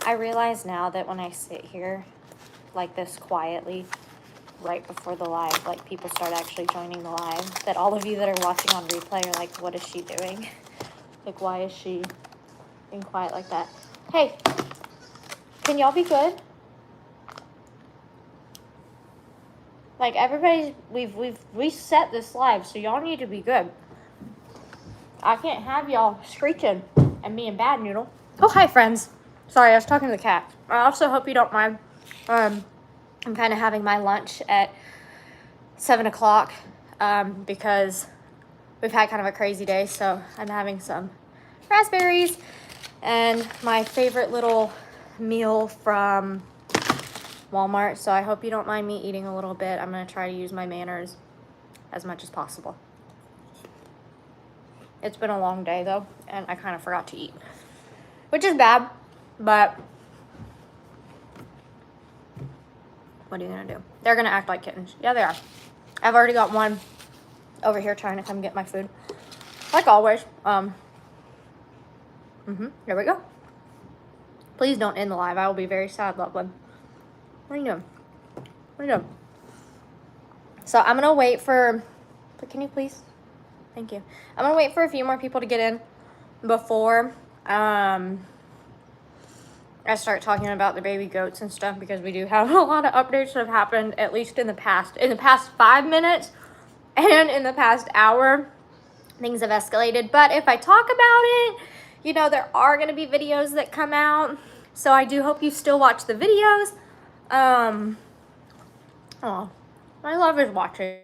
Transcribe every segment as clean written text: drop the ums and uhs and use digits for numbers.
I realize now that when I sit here like this quietly right before the live, like people start actually joining the live, that all of you that are watching on replay are like, what is she doing? Like, why is she being quiet like that? Hey, can y'all be good? Like, everybody's, we set this live, so y'all need to be good. I can't have y'all screeching and being bad, Noodle. Oh, hi, friends. Sorry, I was talking to the cat. I also hope you don't mind. I'm kind of having my lunch at 7 o'clock because we've had kind of a crazy day, so I'm having some raspberries and my favorite little meal from Walmart. So I hope you don't mind me eating a little bit. I'm going to try to use my manners as much as possible. It's been a long day, though, and I kind of forgot to eat, which is bad, but what are you going to do? They're going to act like kittens. Yeah, they are. I've already got one over here trying to come get my food. Like always. There we go. Please don't end the live. I will be very sad, loved one. What are you doing? What are you doing? So I'm going to wait for... Can you please? Thank you. I'm going to wait for a few more people to get in before I start talking about the baby goats and stuff, because we do have a lot of updates that have happened, at least in the past 5 minutes and in the past hour. Things have escalated, but if I talk about it, you know, there are going to be videos that come out, so I do hope you still watch the videos. Oh, my love is watching.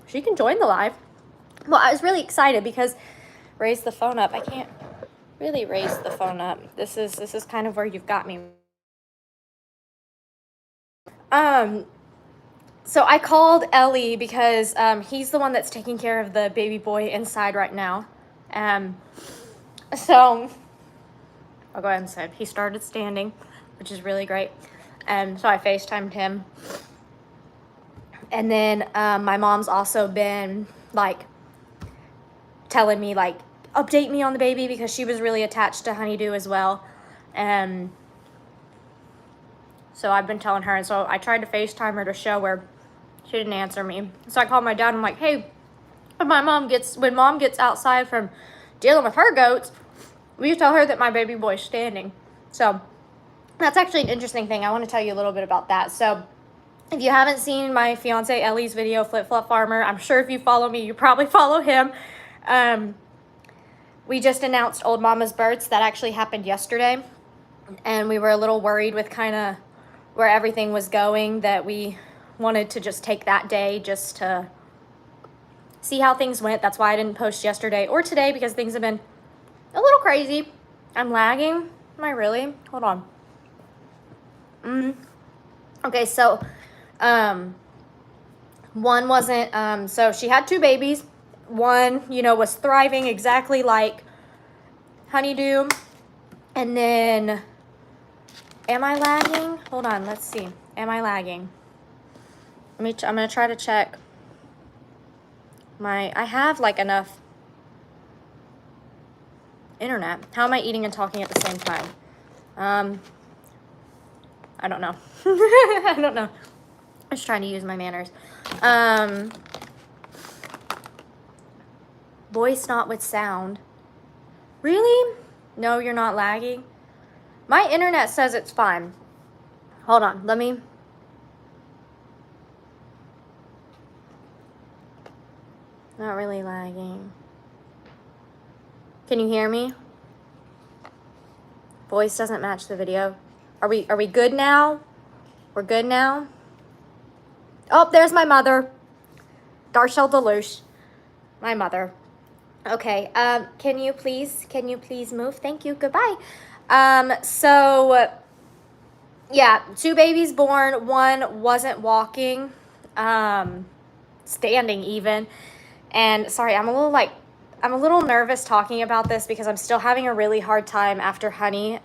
She can join the live. Well, I was really excited because raise the phone up. I can't really raise the phone up. This is kind of where you've got me. So I called Ellie because he's the one that's taking care of the baby boy inside right now. So I'll go ahead and say he started standing, which is really great. So I FaceTimed him. And then my mom's also been like telling me, like, update me on the baby, because she was really attached to Honeydew as well. So I've been telling her, and so I tried to FaceTime her to show her. She didn't answer me. So I called my dad. I'm like, hey, when mom gets outside from dealing with her goats, will you tell her that my baby boy's standing? So that's actually an interesting thing. I want to tell you a little bit about that. So if you haven't seen my fiance Ellie's video, Flip Flop Farmer, I'm sure if you follow me, you probably follow him. We just announced Old Mama's births. That actually happened yesterday. And we were a little worried with kind of where everything was going, that we wanted to just take that day just to see how things went. That's why I didn't post yesterday or today, because things have been a little crazy. I'm lagging. Am I really? Hold on. Okay, so one wasn't, so she had 2 babies. One, you know, was thriving exactly like Honeydew. And then, am I lagging? Hold on, let's see. Am I lagging? I'm gonna try to check I have like enough internet. How am I eating and talking at the same time? I don't know. I don't know. I'm just trying to use my manners. Voice not with sound. Really? No, you're not lagging? My internet says it's fine. Hold on, let me... Not really lagging. Can you hear me? Voice doesn't match the video. Are we good now? We're good now? Oh, there's my mother. Darshel Deluche. My mother. Okay, can you please move? Thank you, goodbye. So, yeah, 2 babies born. One wasn't walking, standing even. And sorry, I'm a little nervous talking about this because I'm still having a really hard time after Honey.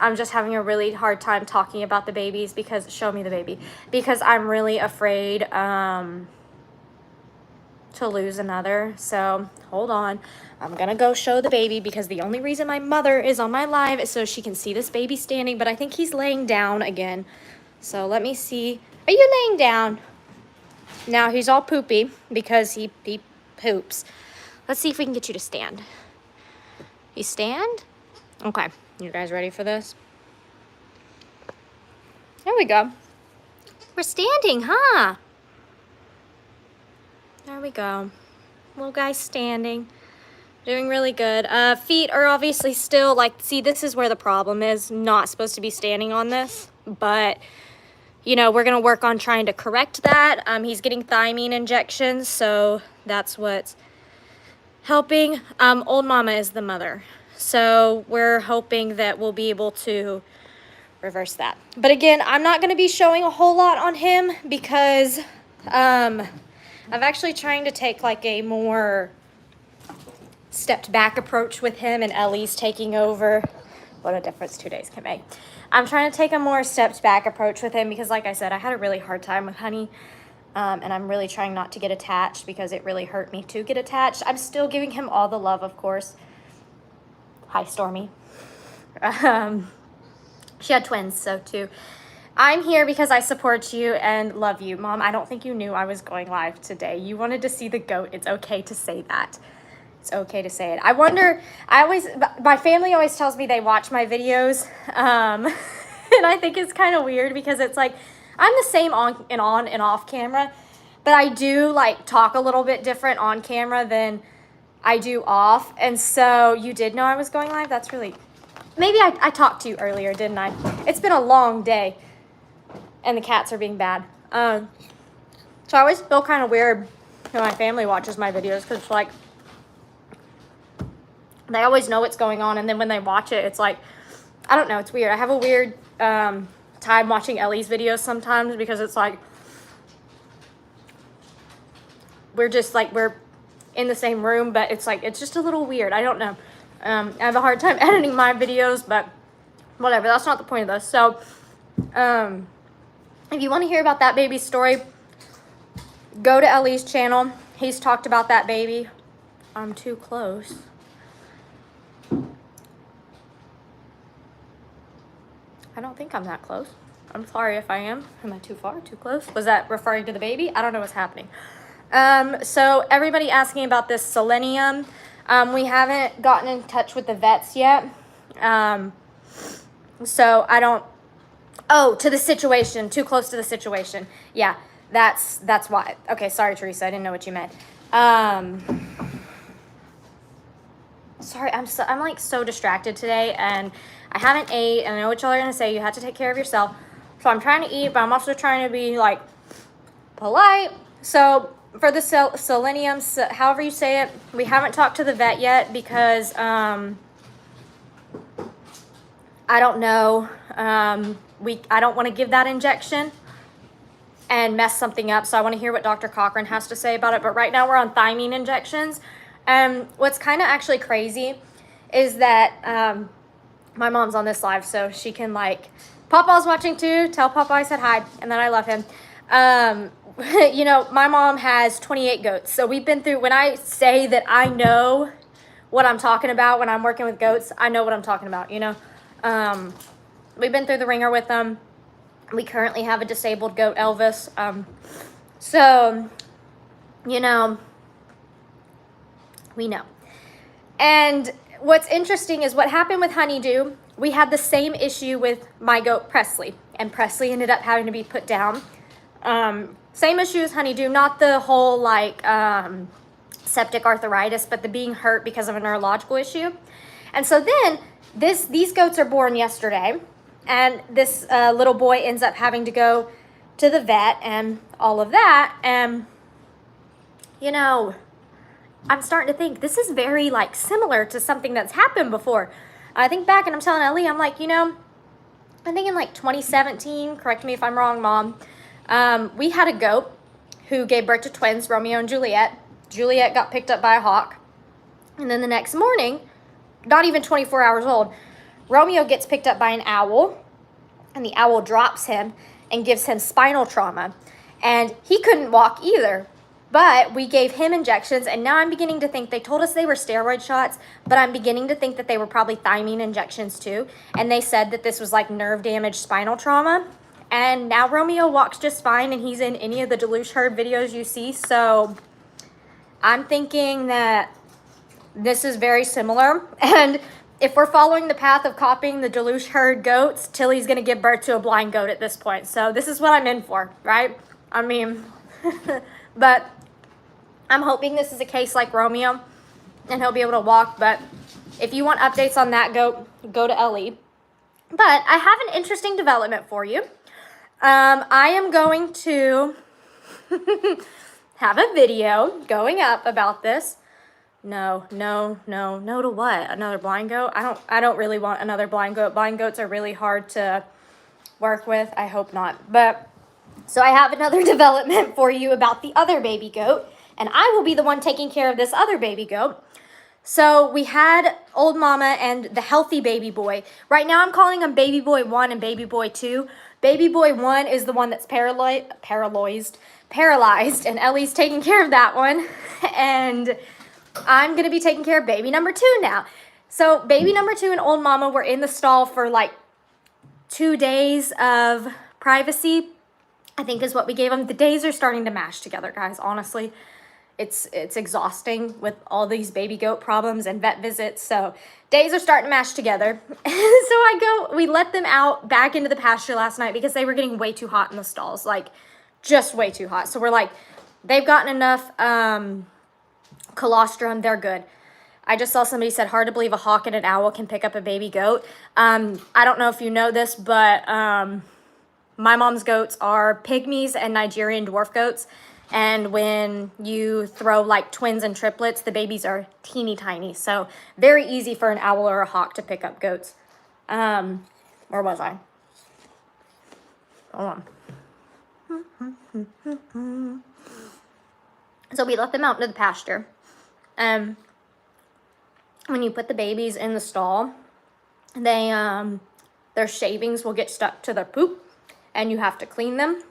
I'm just having a really hard time talking about the babies because, show me the baby, because I'm really afraid to lose another. So hold on, I'm gonna go show the baby because the only reason my mother is on my live is so she can see this baby standing, but I think he's laying down again. So let me see. Are you laying down? Now he's all poopy because he poops. Let's see if we can get you to stand. You stand? Okay, you guys ready for this? There we go. We're standing, huh? There we go. Little guy standing. Doing really good. Feet are obviously still, like, see, this is where the problem is. Not supposed to be standing on this, but, you know, we're going to work on trying to correct that. He's getting thiamine injections, so that's what's helping. Old mama is the mother. So we're hoping that we'll be able to reverse that. But again, I'm not going to be showing a whole lot on him because I'm actually trying to take like a more stepped back approach with him, and Ellie's taking over. What a difference 2 days can make. I'm trying to take a more stepped back approach with him because, like I said, I had a really hard time with Honey. And I'm really trying not to get attached because it really hurt me to get attached. I'm still giving him all the love, of course. Hi, Stormy. She had twins, so too. I'm here because I support you and love you. Mom, I don't think you knew I was going live today. You wanted to see the goat. It's okay to say that. It's okay to say it. I wonder, my family always tells me they watch my videos. And I think it's kind of weird because it's like, I'm the same on and off camera, but I do like talk a little bit different on camera than I do off. And so you did know I was going live? That's really, maybe I talked to you earlier, didn't I? It's been a long day and the cats are being bad. So I always feel kind of weird when my family watches my videos because it's like, they always know what's going on. And then when they watch it, it's like, I don't know, it's weird. I have a weird time watching Ellie's videos sometimes because it's like, we're just like, we're in the same room, but it's like, it's just a little weird. I don't know. I have a hard time editing my videos, but whatever. That's not the point of this. So, if you want to hear about that baby's story, go to Ellie's channel. He's talked about that baby. I'm too close. I don't think I'm that close. I'm sorry if I am. Am I too far? Too close? Was that referring to the baby? I don't know what's happening. So everybody asking about this selenium. We haven't gotten in touch with the vets yet. So I don't, oh, to the situation, too close to the situation. Yeah, that's why. Okay, sorry, Teresa, I didn't know what you meant. Sorry, I'm like so distracted today, and I haven't ate, and I know what y'all are gonna say, you have to take care of yourself. So I'm trying to eat, but I'm also trying to be like polite. So for the selenium, however you say it, we haven't talked to the vet yet because I don't know. I don't want to give that injection and mess something up. So I want to hear what Dr. Cochran has to say about it. But right now we're on thiamine injections. What's kind of actually crazy is that my mom's on this live, so she can like, Papa's watching too. Tell Papa I said hi and that I love him. You know, my mom has 28 goats. So we've been through, when I say that I know what I'm talking about when I'm working with goats, I know what I'm talking about, you know. We've been through the ringer with them. We currently have a disabled goat, Elvis. So, you know, we know. And what's interesting is what happened with Honeydew. We had the same issue with my goat, Presley. And Presley ended up having to be put down. Same issue as Honeydew, not the whole like septic arthritis, but the being hurt because of a neurological issue. And so then these goats are born yesterday, and this little boy ends up having to go to the vet and all of that. And, you know, I'm starting to think this is very like similar to something that's happened before. I think back and I'm telling Ellie, I'm like, you know, I think in like 2017, correct me if I'm wrong, Mom, we had a goat who gave birth to twins, Romeo and Juliet. Juliet got picked up by a hawk. And then the next morning, not even 24 hours old, Romeo gets picked up by an owl, and the owl drops him and gives him spinal trauma. And he couldn't walk either. But we gave him injections, and now I'm beginning to think, they told us they were steroid shots, but I'm beginning to think that they were probably thiamine injections too. And they said that this was like nerve damage, spinal trauma. And now Romeo walks just fine, and he's in any of the Deluche herd videos you see. So I'm thinking that this is very similar. And if we're following the path of copying the Deluche herd goats, Tilly's going to give birth to a blind goat at this point. So this is what I'm in for, right? I mean, but I'm hoping this is a case like Romeo and he'll be able to walk. But if you want updates on that goat, go to LE. But I have an interesting development for you. I am going to have a video going up about this. No to what? Another blind goat? I don't really want another blind goat. Blind goats are really hard to work with. I hope not. But so I have another development for you about the other baby goat, and I will be the one taking care of this other baby goat. So we had old mama and the healthy baby boy. Right now I'm calling them baby boy 1 and baby boy 2. Baby boy 1 is the one that's paralyzed, and Ellie's taking care of that one. And I'm going to be taking care of baby number 2 now. So baby number 2 and old mama were in the stall for like 2 days of privacy, I think is what we gave them. The days are starting to mash together, guys, honestly. It's exhausting with all these baby goat problems and vet visits. So days are starting to mash together. So we let them out back into the pasture last night because they were getting way too hot in the stalls, like just way too hot. So we're like, they've gotten enough colostrum, they're good. I just saw somebody said, hard to believe a hawk and an owl can pick up a baby goat. I don't know if you know this, but my mom's goats are pygmies and Nigerian dwarf goats. And when you throw like twins and triplets, the babies are teeny tiny. So very easy for an owl or a hawk to pick up goats. Where was I? Hold on. So we let them out into the pasture. When you put the babies in the stall, they their shavings will get stuck to their poop, and you have to clean them.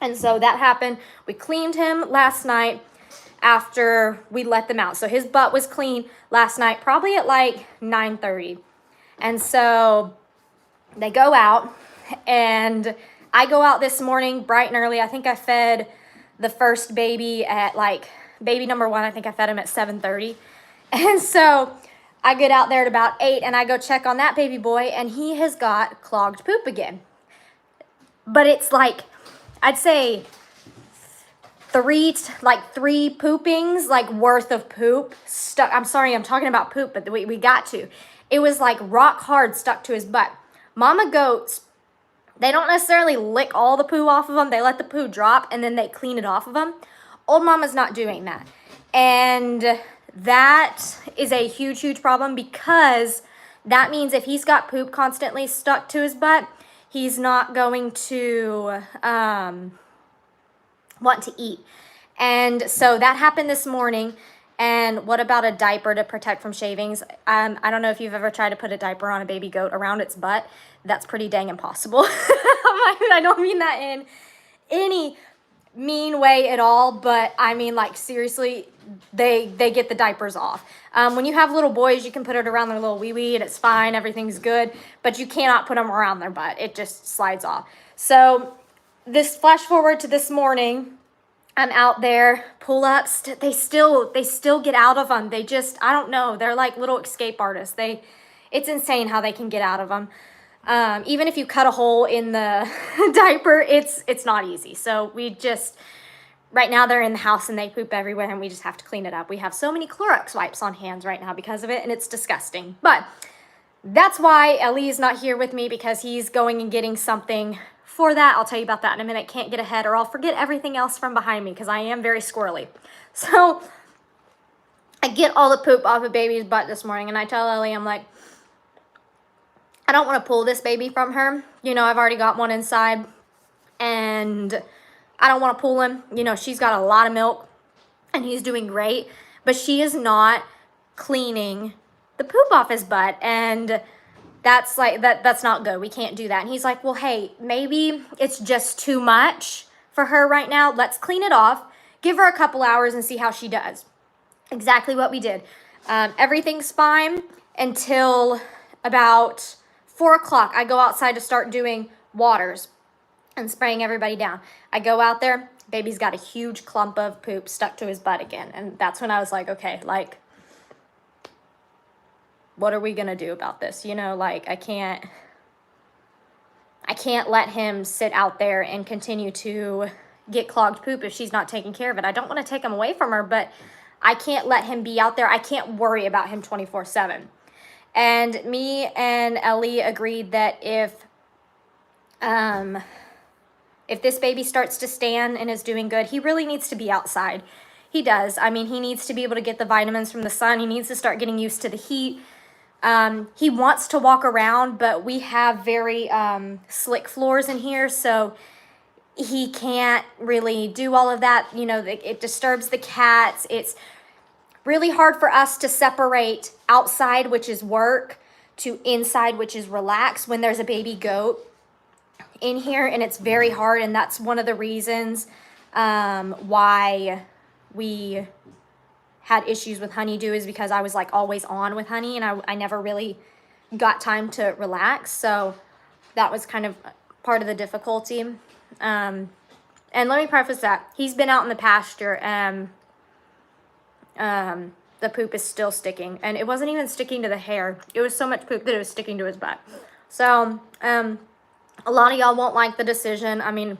And so that happened. We cleaned him last night after we let them out. So his butt was clean last night, probably at like 9:30. And so they go out, and I go out this morning bright and early. I think I fed the first baby at like, baby number 1, I think I fed him at 7:30. And so I get out there at about 8, and I go check on that baby boy, and he has got clogged poop again. But it's like, I'd say 3 poopings like worth of poop stuck. I'm sorry, I'm talking about poop, but we got to. It was like rock hard stuck to his butt. Mama goats, they don't necessarily lick all the poo off of them. They let the poo drop and then they clean it off of them. Old mama's not doing that. And that is a huge, huge problem, because that means if he's got poop constantly stuck to his butt, he's not going to want to eat. And so that happened this morning. And what about a diaper to protect from shavings? I don't know if you've ever tried to put a diaper on a baby goat around its butt. That's pretty dang impossible. I don't mean that in any mean way at all, but I mean, like, seriously, they get the diapers off. When you have little boys, you can put it around their little wee-wee and it's fine, everything's good, but you cannot put them around their butt. It just slides off. So this flash forward to this morning, I'm out there, pull-ups, they still get out of them. They just, I don't know, they're like little escape artists. It's insane how they can get out of them. Even if you cut a hole in the diaper, it's not easy. So we just, right now they're in the house and they poop everywhere, and we just have to clean it up. We have so many Clorox wipes on hands right now because of it, and it's disgusting. But that's why Ellie is not here with me, because he's going and getting something for that. I'll tell you about that in a minute. Can't get ahead or I'll forget everything else from behind me, because I am very squirrely. So I get all the poop off of baby's butt this morning, and I tell Ellie, I'm like, I don't want to pull this baby from her. You know, I've already got one inside, and I don't want to pull him. You know, she's got a lot of milk, and he's doing great, but she is not cleaning the poop off his butt. And that's like, that's not good. We can't do that. And he's like, well, hey, maybe it's just too much for her right now. Let's clean it off, give her a couple hours and see how she does. Exactly what we did. Everything's fine until about 4 o'clock. I go outside to start doing waters and spraying everybody down. I go out there, baby's got a huge clump of poop stuck to his butt again. And that's when I was like, okay, like, what are we gonna do about this? You know, like, I can't let him sit out there and continue to get clogged poop if she's not taking care of it. I don't want to take him away from her, but I can't let him be out there. I can't worry about him 24/7. And me and Ellie agreed that if this baby starts to stand and is doing good, he really needs to be outside. He does. I mean, he needs to be able to get the vitamins from the sun. He needs to start getting used to the heat. He wants to walk around, but we have very slick floors in here, so he can't really do all of that. You know, it disturbs the cats. It's really hard for us to separate outside, which is work, to inside, which is relax, when there's a baby goat in here, and it's very hard. And that's one of the reasons why we had issues with Honeydew, is because I was like always on with Honey, and I never really got time to relax. So that was kind of part of the difficulty. And let me preface that he's been out in the pasture, and the poop is still sticking, and it wasn't even sticking to the hair. It was so much poop that it was sticking to his butt. So a lot of y'all won't like the decision. I mean,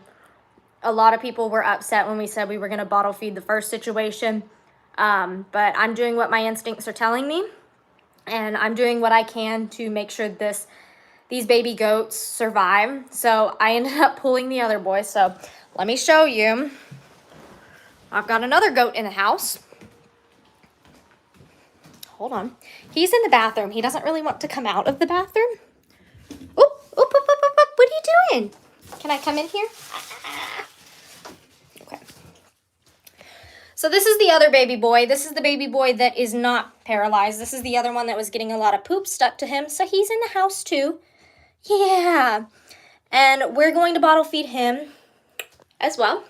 a lot of people were upset when we said we were going to bottle feed the first situation. But I'm doing what my instincts are telling me, and I'm doing what I can to make sure these baby goats survive. So I ended up pulling the other boy. So let me show you. I've got another goat in the house. Hold on. He's in the bathroom. He doesn't really want to come out of the bathroom. Oop, oop, oop, oop, oop, oop. What are you doing? Can I come in here? Okay. So this is the other baby boy. This is the baby boy that is not paralyzed. This is the other one that was getting a lot of poop stuck to him. So he's in the house too. Yeah. And we're going to bottle feed him as well.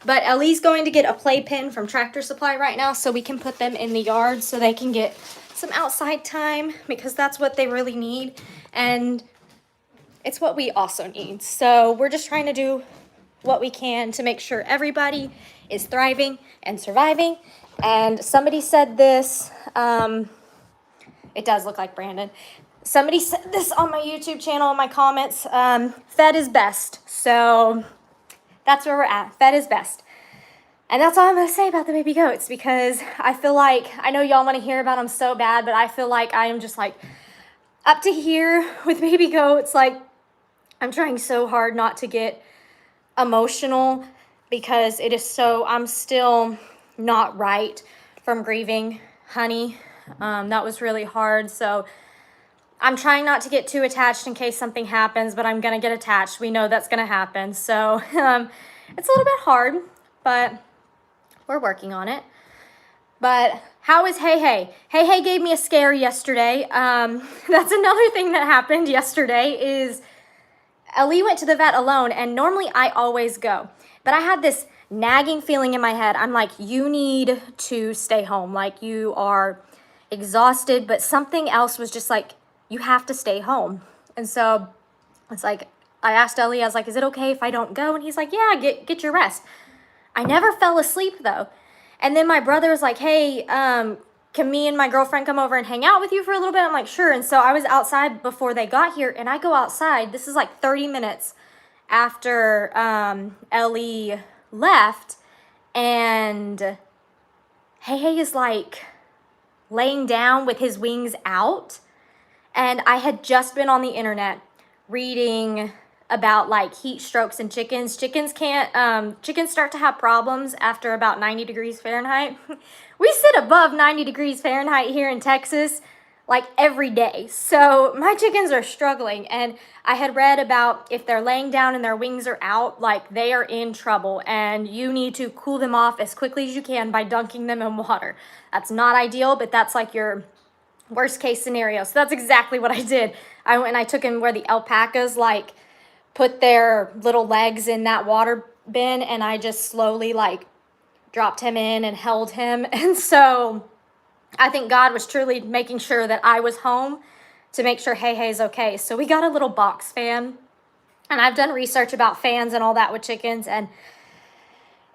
But Ellie's going to get a playpen from Tractor Supply right now so we can put them in the yard so they can get some outside time, because that's what they really need. And it's what we also need. So we're just trying to do what we can to make sure everybody is thriving and surviving. And somebody said this, it does look like Brandon. Somebody said this on my YouTube channel in my comments, fed is best. So that's where we're at, fed is best. And that's all I'm gonna say about the baby goats, because I feel like, I know y'all wanna hear about them so bad, but I feel like I am just like up to here with baby goats. Like, I'm trying so hard not to get emotional, because it is so, I'm still not right from grieving Honey. That was really hard. So I'm trying not to get too attached in case something happens, but I'm gonna get attached. We know that's gonna happen. So it's a little bit hard, but we're working on it. But how is Hey Hey? Hey Hey gave me a scare yesterday. That's another thing that happened yesterday, is Ellie went to the vet alone, and normally I always go. But I had this nagging feeling in my head. I'm like, you need to stay home. Like, you are exhausted, but something else was just like, you have to stay home. And so it's like, I asked Ellie, I was like, is it okay if I don't go? And he's like, yeah, get your rest. I never fell asleep though. And then my brother was like, hey, can me and my girlfriend come over and hang out with you for a little bit? I'm like, sure. And so I was outside before they got here, and I go outside. This is like 30 minutes after Ellie left, and Hey Hey is like laying down with his wings out. And I had just been on the internet reading about like heat strokes in chickens. Chickens start to have problems after about 90 degrees Fahrenheit. We sit above 90 degrees Fahrenheit here in Texas like every day. So my chickens are struggling, and I had read about if they're laying down and their wings are out, like they are in trouble, and you need to cool them off as quickly as you can by dunking them in water. That's not ideal, but that's like your Worst case scenario. So that's exactly what I did. I went and I took him where the alpacas like put their little legs in that water bin, and I just slowly like dropped him in and held him. And so I think God was truly making sure that I was home to make sure Hey Hey's okay. So we got a little box fan, and I've done research about fans and all that with chickens, and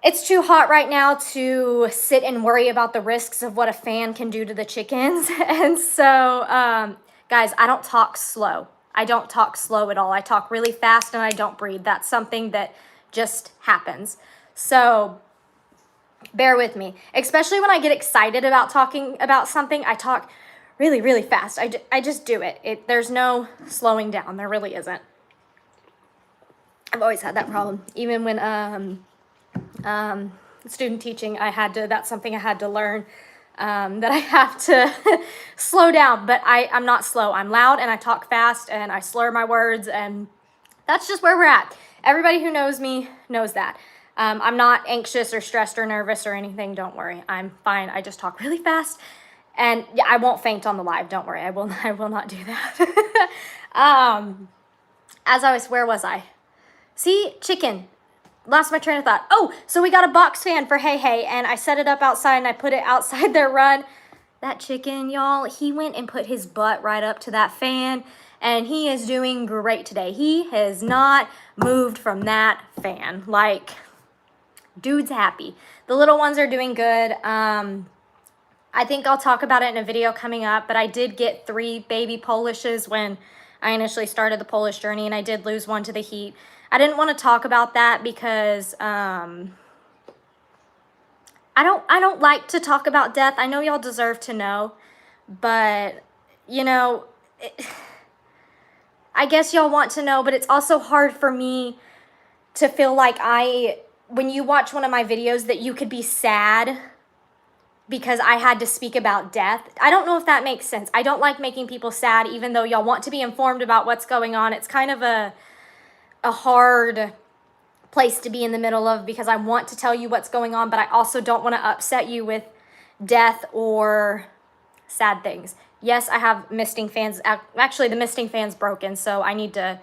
it's too hot right now to sit and worry about the risks of what a fan can do to the chickens. And so, guys, I don't talk slow. I don't talk slow at all. I talk really fast and I don't breathe. That's something that just happens. So bear with me, especially when I get excited about talking about something. I talk really, really fast. I just do it. There's no slowing down. There really isn't. I've always had that problem. Even when student teaching, that's something I had to learn, that I have to slow down. But I'm not slow. I'm loud and I talk fast and I slur my words, and that's just where we're at. Everybody who knows me knows that. I'm not anxious or stressed or nervous or anything. Don't worry. I'm fine. I just talk really fast, and yeah, I won't faint on the live. Don't worry. I will not do that. Where was I? See, chicken. Lost my train of thought. Oh, so we got a box fan for Hey Hey, and I set it up outside and I put it outside their run. That chicken, y'all, he went and put his butt right up to that fan, and he is doing great today. He has not moved from that fan. Like, dude's happy. The little ones are doing good. I think I'll talk about it in a video coming up, but I did get 3 baby Polishes when I initially started the Polish journey, and I did lose one to the heat. I didn't want to talk about that because I don't like to talk about death. I know y'all deserve to know, but you know, I guess y'all want to know, but it's also hard for me to feel like when you watch one of my videos, that you could be sad because I had to speak about death. I don't know if that makes sense. I don't like making people sad, even though y'all want to be informed about what's going on. It's kind of a hard place to be in the middle of, because I want to tell you what's going on, but I also don't want to upset you with death or sad things. Yes, I have misting fans. Actually, the misting fan's broken, so I need to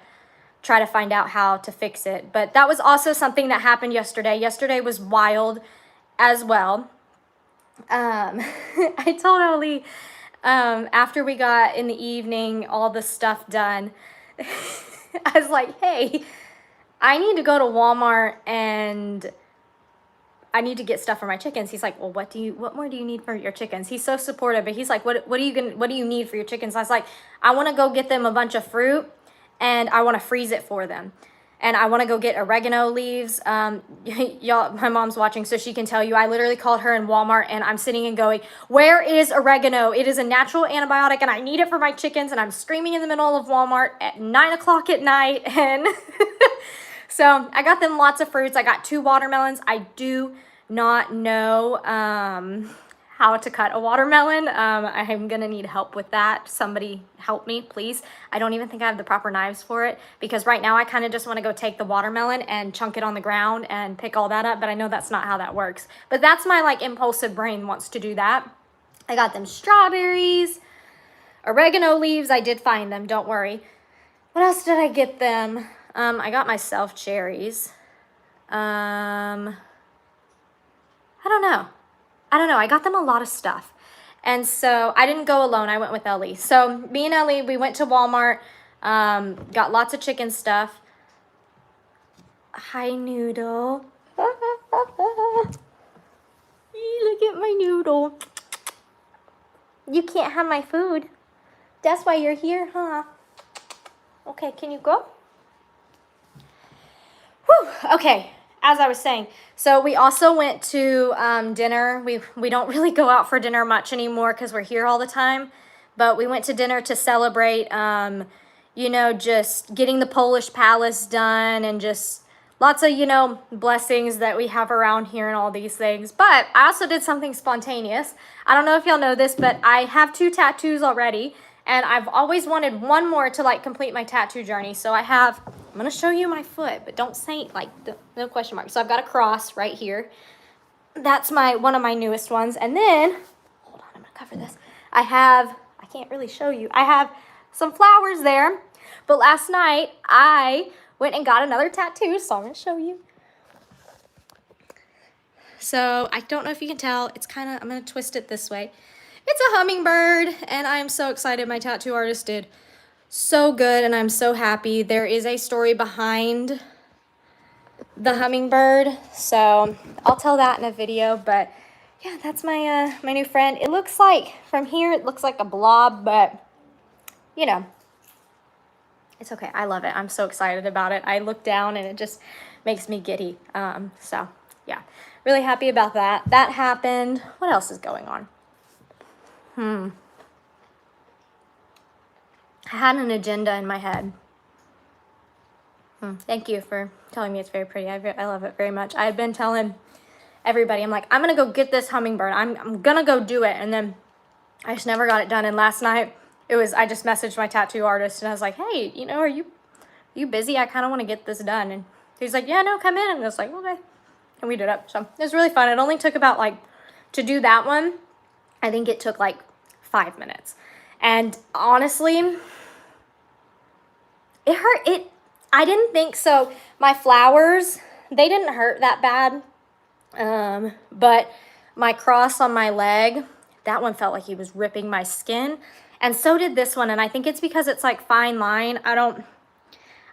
try to find out how to fix it. But that was also something that happened yesterday. Yesterday was wild as well. I told Ali, after we got in the evening all the stuff done, I was like, hey, I need to go to Walmart and I need to get stuff for my chickens. He's like, well, what more do you need for your chickens? He's so supportive, but he's like, what do you need for your chickens? I was like, I want to go get them a bunch of fruit, and I want to freeze it for them. And I want to go get oregano leaves. Y'all, my mom's watching, so she can tell you, I literally called her in Walmart, and I'm sitting and going, where is oregano? It is a natural antibiotic, and I need it for my chickens, and I'm screaming in the middle of Walmart at 9 o'clock at night. And so I got them lots of fruits. I got 2 watermelons. I do not know how to cut a watermelon. I'm gonna need help with that. Somebody help me, please. I don't even think I have the proper knives for it, because right now I kind of just want to go take the watermelon and chunk it on the ground and pick all that up, but I know that's not how that works. But that's my like impulsive brain wants to do that. I got them strawberries, oregano leaves. I did find them, don't worry. What else did I get them? I got myself cherries. I don't know. I got them a lot of stuff. And so I didn't go alone. I went with Ellie. So me and Ellie, we went to Walmart, got lots of chicken stuff. Hi, Noodle. Look at my Noodle. You can't have my food. That's why you're here, huh? Okay, can you go? Whew, okay. As I was saying, so we also went to dinner. We don't really go out for dinner much anymore because we're here all the time. But we went to dinner to celebrate, you know, just getting the Polish Palace done, and just lots of, you know, blessings that we have around here and all these things. But I also did something spontaneous. I don't know if y'all know this, but I have 2 tattoos already. And I've always wanted one more to like complete my tattoo journey. So I'm going to show you my foot, but don't say like, no question mark. So I've got a cross right here. That's one of my newest ones. And then, hold on, I'm going to cover this. I can't really show you. I have some flowers there, but last night I went and got another tattoo, so I'm gonna show you. So I don't know if you can tell, it's kind of, I'm gonna twist it this way. It's a hummingbird, and I'm so excited. My tattoo artist did so good, and I'm so happy. There is a story behind the hummingbird, so I'll tell that in a video, but yeah, that's my my new friend. It looks like, from here, it looks like a blob, but you know, it's okay. I love it. I'm so excited about it. I look down and it just makes me giddy. So yeah, really happy about that. That happened. What else is going on? I had an agenda in my head. Thank you for telling me it's very pretty. I love it very much. I had been telling everybody, I'm like, I'm gonna go get this hummingbird. I'm gonna go do it. And then I just never got it done. And last night I just messaged my tattoo artist and I was like, hey, you know, are you busy? I kind of want to get this done. And he's like, yeah, no, come in. And I was like, okay. And we did it. So it was really fun. It only took about to do that one, I think it took 5 minutes. And honestly, it hurt. I didn't think so. My flowers, they didn't hurt that bad. But my cross on my leg, that one felt like he was ripping my skin. And so did this one. And I think it's because it's fine line. I don't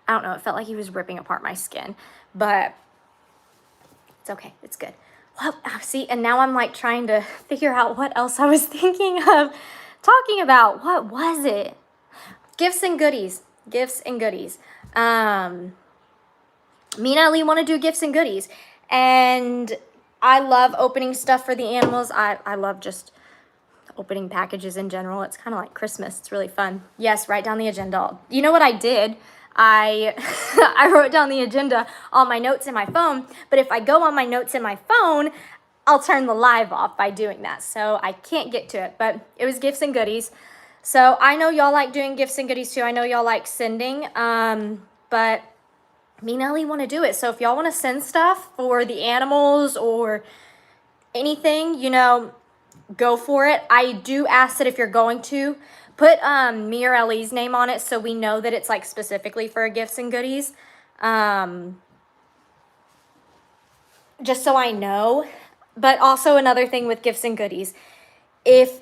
know. It felt like he was ripping apart my skin, but it's okay. It's good. Well, see, and now I'm trying to figure out what else I was thinking of talking about. What was it? Gifts and goodies. Gifts and goodies. Me and Ellie want to do gifts and goodies. And I love opening stuff for the animals. I love just opening packages in general. It's kind of like Christmas. It's really fun. Yes, write down the agenda. You know what I did? I wrote down the agenda on my notes in my phone, but if I go on my notes in my phone, I'll turn the live off by doing that. So I can't get to it, but it was gifts and goodies. So I know y'all like doing gifts and goodies too. I know y'all like sending, but me and Ellie want to do it. So if y'all want to send stuff for the animals or anything, you know, go for it. I do ask that if you're going to, put me or Ellie's name on it so we know that it's specifically for gifts and goodies. Just so I know. But also another thing with gifts and goodies. Should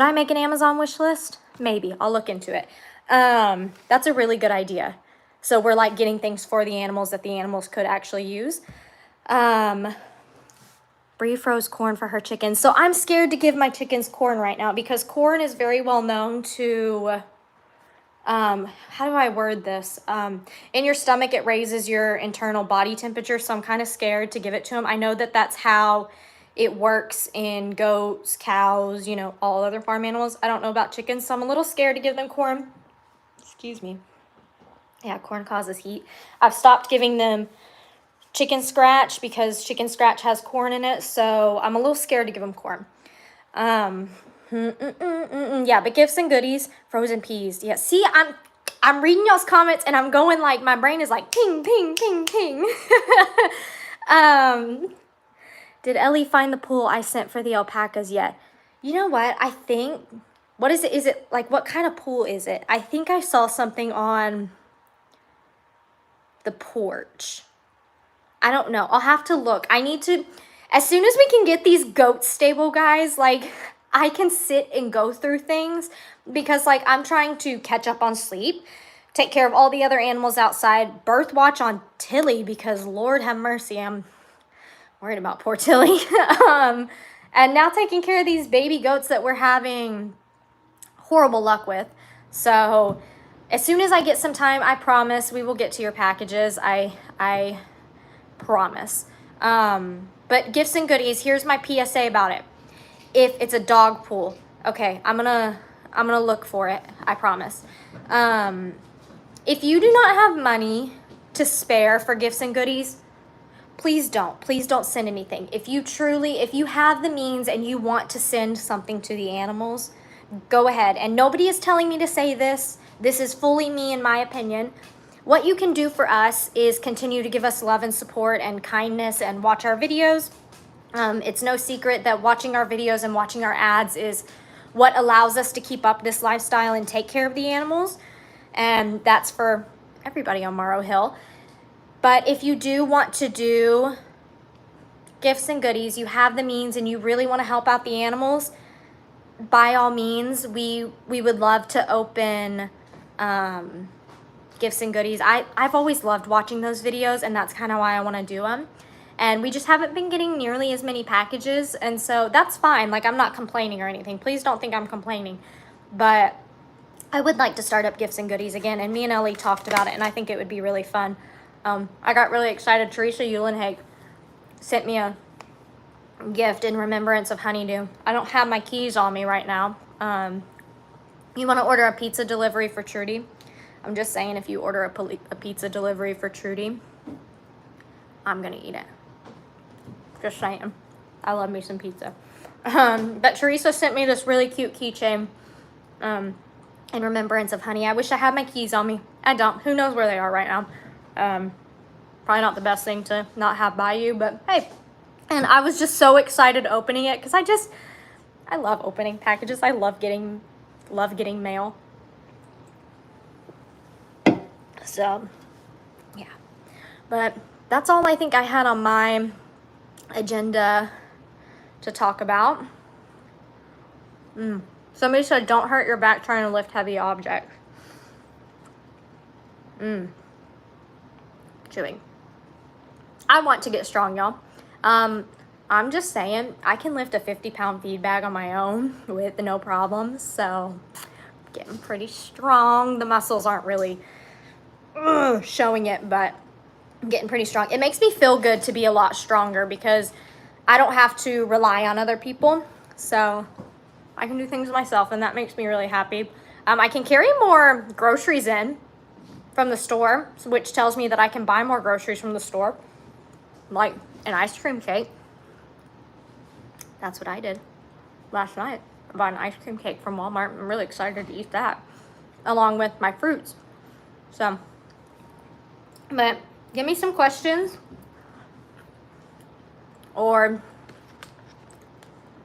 I make an Amazon wish list? Maybe. I'll look into it. That's a really good idea. So we're getting things for the animals that the animals could actually use. Bree froze corn for her chickens. So I'm scared to give my chickens corn right now because corn is very well known to, how do I word this? In your stomach, it raises your internal body temperature. So I'm kind of scared to give it to them. I know that that's how it works in goats, cows, you know, all other farm animals. I don't know about chickens, so I'm a little scared to give them corn. Excuse me. Yeah, corn causes heat. I've stopped giving them chicken scratch because chicken scratch has corn in it, so I'm a little scared to give them corn. Yeah, but gifts and goodies, frozen peas. Yeah, see, I'm reading y'all's comments and I'm going my brain is ping, ping, ping, ping. Did Ellie find the pool I sent for the alpacas yet? You know what? I think, what is it? Is it what kind of pool is it? I think I saw something on the porch. I don't know. I'll have to look. I need to, as soon as we can get these goats stable, guys, I can sit and go through things because I'm trying to catch up on sleep, take care of all the other animals outside, birth watch on Tilly because Lord have mercy, I'm worried about poor Tilly. And now taking care of these baby goats that we're having horrible luck with. So as soon as I get some time, I promise we will get to your packages. I promise. But gifts and goodies, here's my PSA about it. If it's a dog pool, okay, I'm gonna look for it, I promise. If you do not have money to spare for gifts and goodies, please don't send anything. If you have the means and you want to send something to the animals, go ahead. And nobody is telling me to say this. This is fully me and my opinion. What you can do for us is continue to give us love and support and kindness and watch our videos. It's no secret that watching our videos and watching our ads is what allows us to keep up this lifestyle and take care of the animals. And that's for everybody on Morrow Hill. But if you do want to do gifts and goodies, you have the means, and you really want to help out the animals, by all means, we would love to open gifts and goodies. I've always loved watching those videos, and that's kind of why I want to do them. And we just haven't been getting nearly as many packages, and so that's fine. Like, I'm not complaining or anything. Please don't think I'm complaining. But I would like to start up gifts and goodies again, and me and Ellie talked about it, and I think it would be really fun. I got really excited. Teresa Eulenhage sent me a gift in remembrance of Honeydew. I don't have my keys on me right now. You want to order a pizza delivery for Trudy? I'm just saying, if you order a pizza delivery for Trudy, I'm going to eat it. Just saying. I love me some pizza. But Teresa sent me this really cute keychain in remembrance of Honey. I wish I had my keys on me. I don't. Who knows where they are right now? Probably not the best thing to not have by you, but hey. And I was just so excited opening it because I love opening packages. I love getting mail. So, yeah. But that's all I think I had on my agenda to talk about. Somebody said, don't hurt your back trying to lift heavy objects. Chewing. I want to get strong, y'all. I'm just saying, I can lift a 50-pound feed bag on my own with no problems. So, getting pretty strong. The muscles aren't really showing it, but I'm getting pretty strong. It makes me feel good to be a lot stronger because I don't have to rely on other people. So, I can do things myself, and that makes me really happy. I can carry more groceries in from the store, which tells me that I can buy more groceries from the store, like an ice cream cake. That's what I did last night. I bought an ice cream cake from Walmart. I'm really excited to eat that along with my fruits. So, but give me some questions, or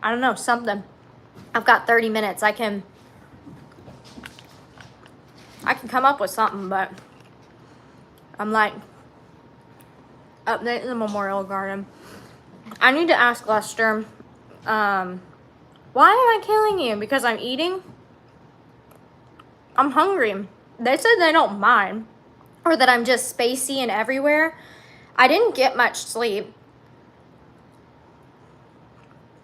I don't know, something. I've got 30 minutes. I can come up with something, but I'm like, update the Memorial Garden. I need to ask Lester, why am I killing you? Because I'm eating? I'm hungry. They said they don't mind, or that I'm just spacey and everywhere. I didn't get much sleep.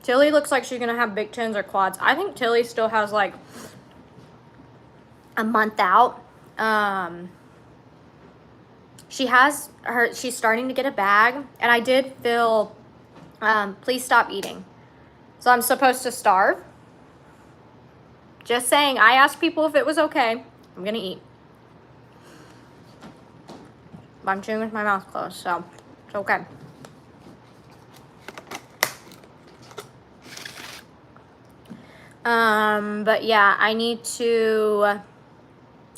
Tilly looks like she's gonna have big tens or quads. I think Tilly still has like a month out. She's starting to get a bag, and I did feel, please stop eating. So I'm supposed to starve. Just saying, I asked people if it was okay. I'm gonna eat. But I'm chewing with my mouth closed, so it's okay. But yeah, I need to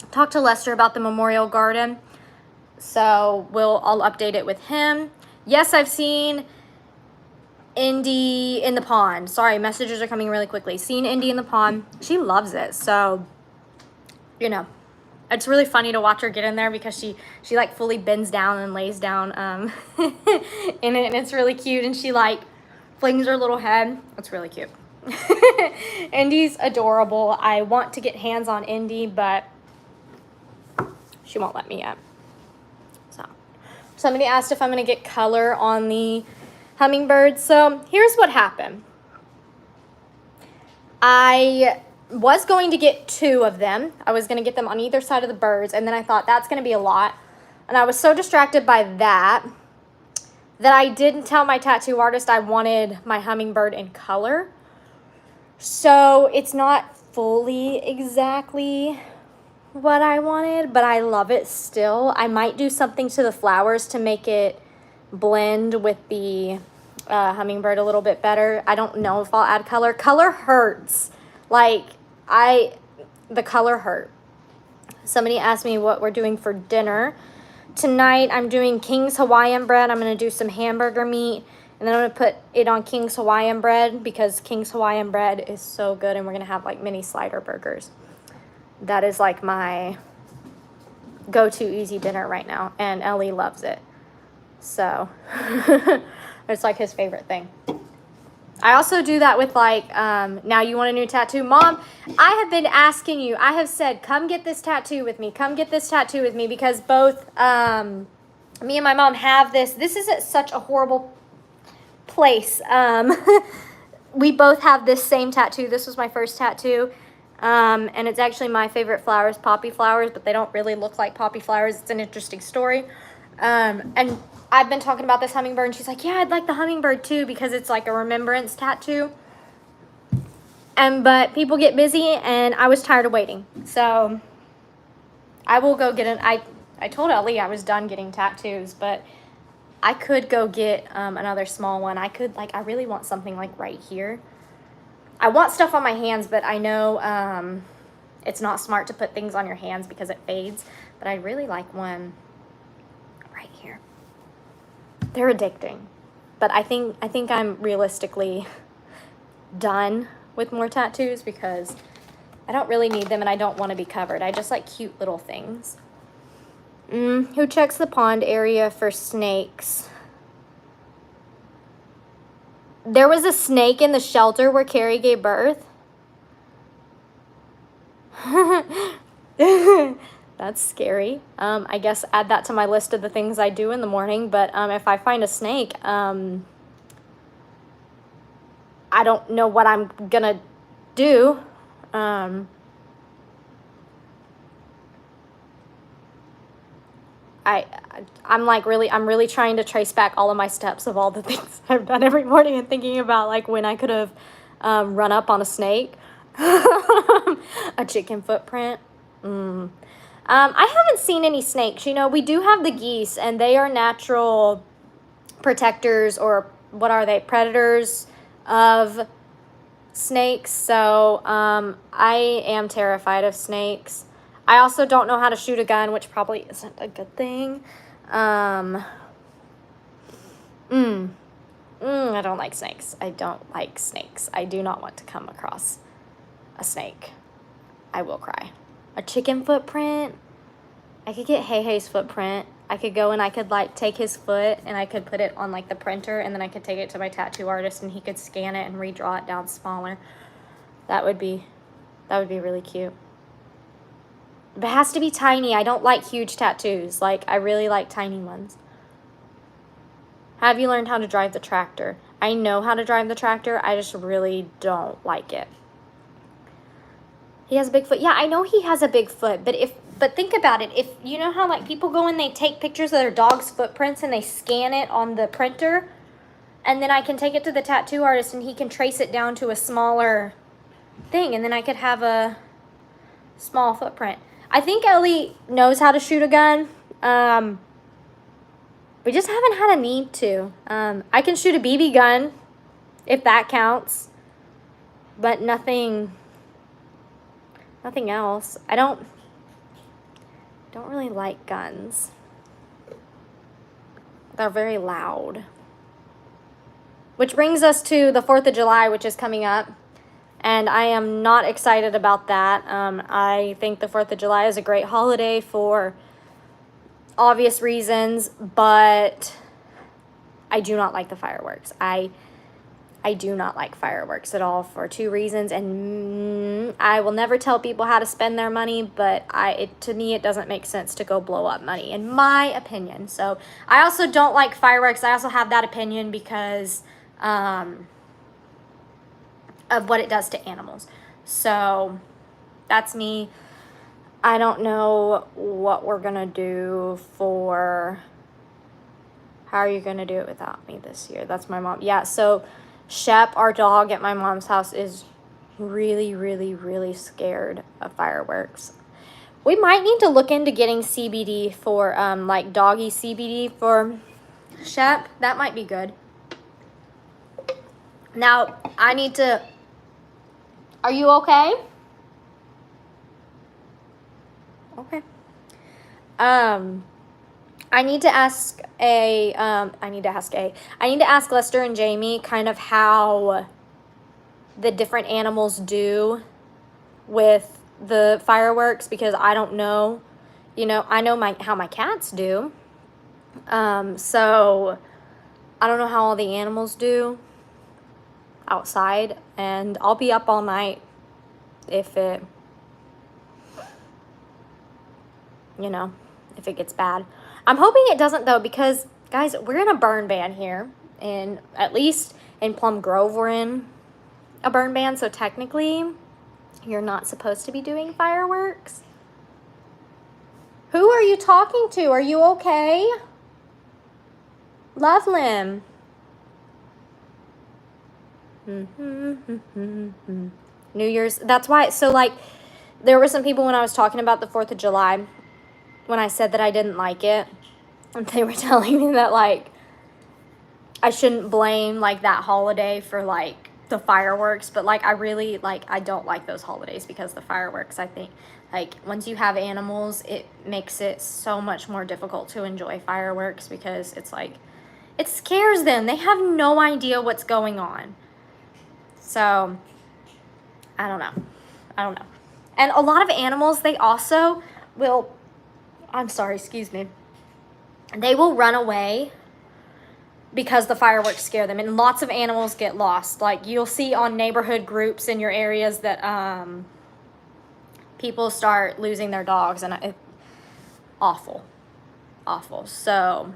talk to Lester about the Memorial Garden. So I'll update it with him. Yes, I've seen Indy in the pond. Sorry, messages are coming really quickly. Seen Indy in the pond. She loves it. So, you know, it's really funny to watch her get in there because she like fully bends down and lays down in it, and it's really cute. And she like flings her little head. It's really cute. Indy's adorable. I want to get hands on Indy, but she won't let me yet. So, somebody asked if I'm going to get color on the hummingbirds. So, here's what happened. I was going to get 2 of them. I was going to get them on either side of the birds, and then I thought that's going to be a lot. And I was so distracted by that I didn't tell my tattoo artist I wanted my hummingbird in color. So it's not fully exactly what I wanted, but I love it still. I might do something to the flowers to make it blend with the hummingbird a little bit better. I don't know if I'll add color. Color hurts. Like, the color hurt. Somebody asked me what we're doing for dinner. Tonight, I'm doing King's Hawaiian bread. I'm going to do some hamburger meat, and And then I'm going to put it on King's Hawaiian bread because King's Hawaiian bread is so good. And we're going to have like mini slider burgers. That is like my go-to easy dinner right now. And Ellie loves it. So it's like his favorite thing. I also do that with like, now you want a new tattoo? Mom, I have been asking you. I have said, come get this tattoo with me. Come get this tattoo with me because both me and my mom have this. This is at such a horrible place. We both have this same tattoo. This was my first tattoo. And it's actually my favorite flowers, poppy flowers, but they don't really look like poppy flowers. It's an interesting story. And I've been talking about this hummingbird, and she's like, yeah, I'd like the hummingbird too, because it's like a remembrance tattoo. But people get busy, and I was tired of waiting. So I will go get I told Ellie I was done getting tattoos, but I could go get another small one. I really want something like right here. I want stuff on my hands, but I know it's not smart to put things on your hands because it fades. But I really like one right here. They're addicting. But I think I'm realistically done with more tattoos because I don't really need them and I don't want to be covered. I just like cute little things. Who checks the pond area for snakes? There was a snake in the shelter where Carrie gave birth. That's scary. I guess add that to my list of the things I do in the morning. But if I find a snake, I don't know what I'm gonna do. I'm really trying to trace back all of my steps of all the things I've done every morning and thinking about like when I could have run up on a snake, a chicken footprint. I haven't seen any snakes. You know, we do have the geese, and they are natural protectors, or what are they? Predators of snakes. So I am terrified of snakes. I also don't know how to shoot a gun, which probably isn't a good thing. I don't like snakes. I don't like snakes. I do not want to come across a snake. I will cry. A chicken footprint. I could get Hei's footprint. I could go and I could like take his foot and I could put it on like the printer, and then I could take it to my tattoo artist and he could scan it and redraw it down smaller. That would be really cute. But it has to be tiny. I don't like huge tattoos. Like, I really like tiny ones. Have you learned how to drive the tractor? I know how to drive the tractor. I just really don't like it. He has a big foot. Yeah, I know he has a big foot. But think about it. If you know how like people go and they take pictures of their dog's footprints and they scan it on the printer, and then I can take it to the tattoo artist and he can trace it down to a smaller thing, and then I could have a small footprint. I think Ellie knows how to shoot a gun. We just haven't had a need to. I can shoot a BB gun, if that counts. But nothing else. I don't really like guns. They're very loud. Which brings us to the 4th of July, which is coming up. And I am not excited about that. I think the 4th of July is a great holiday for obvious reasons, but I do not like the fireworks. I do not like fireworks at all for 2 reasons, and I will never tell people how to spend their money, but to me it doesn't make sense to go blow up money, in my opinion. So I also don't like fireworks. I also have that opinion because of what it does to animals. So that's me. I don't know what we're gonna do for, how are you gonna do it without me this year? That's my mom. Yeah, so Shep, our dog at my mom's house, is really, really, really scared of fireworks. We might need to look into getting CBD for, like doggy CBD for Shep. That might be good. Now, I need to, are you okay? I I need to ask Lester and Jamie kind of how the different animals do with the fireworks, because I don't know. You know, I know how my cats do. So I don't know how all the animals do outside, and I'll be up all night if it, you know, if it gets bad. I'm hoping it doesn't though, because guys, we're in a burn ban here, and at least in Plum Grove we're in a burn ban, so technically you're not supposed to be doing fireworks. Who are you talking to? Are you okay? Lovelim. New Year's, that's why, so like, there were some people when I was talking about the 4th of July, when I said that I didn't like it, and they were telling me that, like, I shouldn't blame, like, that holiday for, like, the fireworks, but, like, I really, like, I don't like those holidays because the fireworks, I think, like, once you have animals, it makes it so much more difficult to enjoy fireworks, because it's, like, it scares them. They have no idea what's going on. So, I don't know. And a lot of animals, they also will, I'm sorry, excuse me, they will run away because the fireworks scare them, and lots of animals get lost. Like, you'll see on neighborhood groups in your areas that people start losing their dogs, and it's awful. So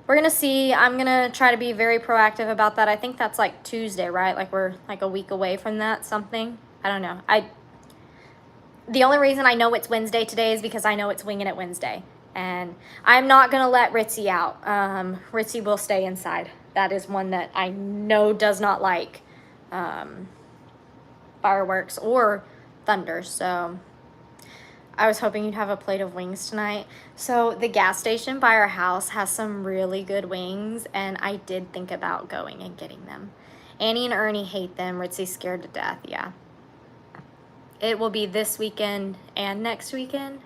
we're gonna see. I'm gonna try to be very proactive about that. I think that's like Tuesday, right? Like, we're like a week away from that, something. I don't know. The only reason I know it's Wednesday today is because I know it's Winging It Wednesday. And I'm not going to let Ritzy out. Ritzy will stay inside. That is one that I know does not like fireworks or thunder. So I was hoping you'd have a plate of wings tonight. So the gas station by our house has some really good wings, and I did think about going and getting them. Annie and Ernie hate them. Ritzy's scared to death, yeah. It will be this weekend and next weekend.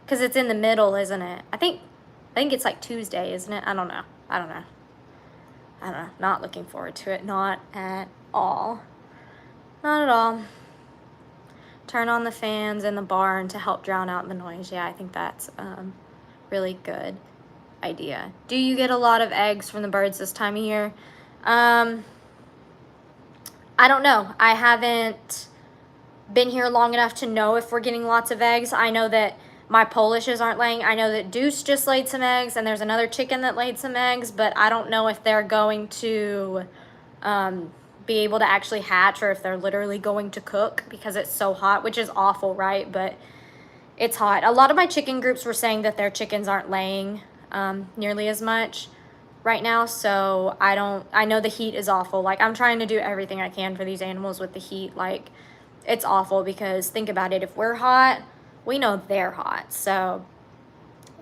Because it's in the middle, isn't it? I think it's like Tuesday, isn't it? I don't know. Not looking forward to it. Not at all. Not at all. Turn on the fans in the barn to help drown out the noise. Yeah, I think that's really good idea. Do you get a lot of eggs from the birds this time of year? I don't know. I haven't been here long enough to know if we're getting lots of eggs. I know that my Polishes aren't laying. I know that Deuce just laid some eggs, and there's another chicken that laid some eggs, but I don't know if they're going to be able to actually hatch, or if they're literally going to cook, because it's so hot, which is awful, right? But it's hot. A lot of my chicken groups were saying that their chickens aren't laying nearly as much right now, so I know the heat is awful. Like, I'm trying to do everything I can for these animals with the heat. Like, it's awful, because think about it, if we're hot, we know they're hot, so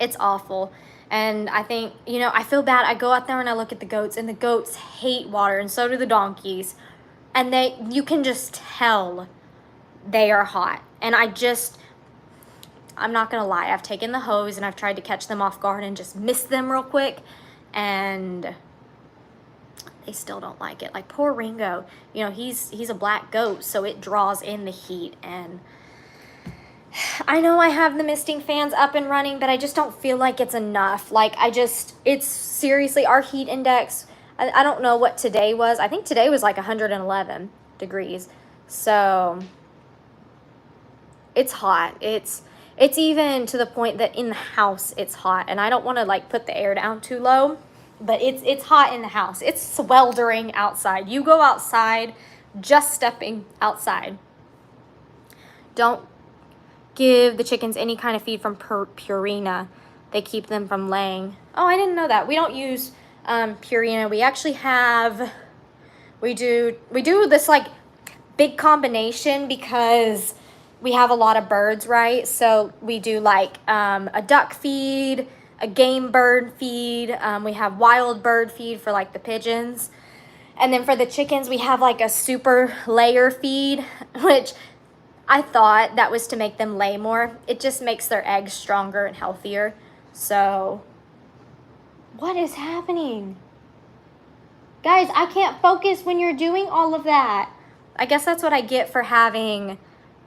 it's awful. And I think, you know, I feel bad. I go out there and I look at the goats, and the goats hate water, and so do the donkeys. And you can just tell they are hot. And I'm not gonna lie, I've taken the hose and I've tried to catch them off guard and just miss them real quick, and they still don't like it. Like, poor Ringo, you know, he's a black goat, so it draws in the heat. And I know I have the misting fans up and running, but I just don't feel like it's enough. Like, it's seriously, our heat index, I don't know what today was. I think today was like 111 degrees. So it's hot. It's even to the point that in the house it's hot, and I don't want to like put the air down too low, but it's hot in the house. It's sweltering outside. You go outside, just stepping outside. Don't give the chickens any kind of feed from Purina. They keep them from laying. Oh, I didn't know that. We don't use Purina. We actually we do this like big combination, because we have a lot of birds, right? So we do like a duck feed, a game bird feed. We have wild bird feed for like the pigeons. And then for the chickens, we have like a super layer feed, which I thought that was to make them lay more. It just makes their eggs stronger and healthier. So, what is happening? Guys, I can't focus when you're doing all of that. I guess that's what I get for having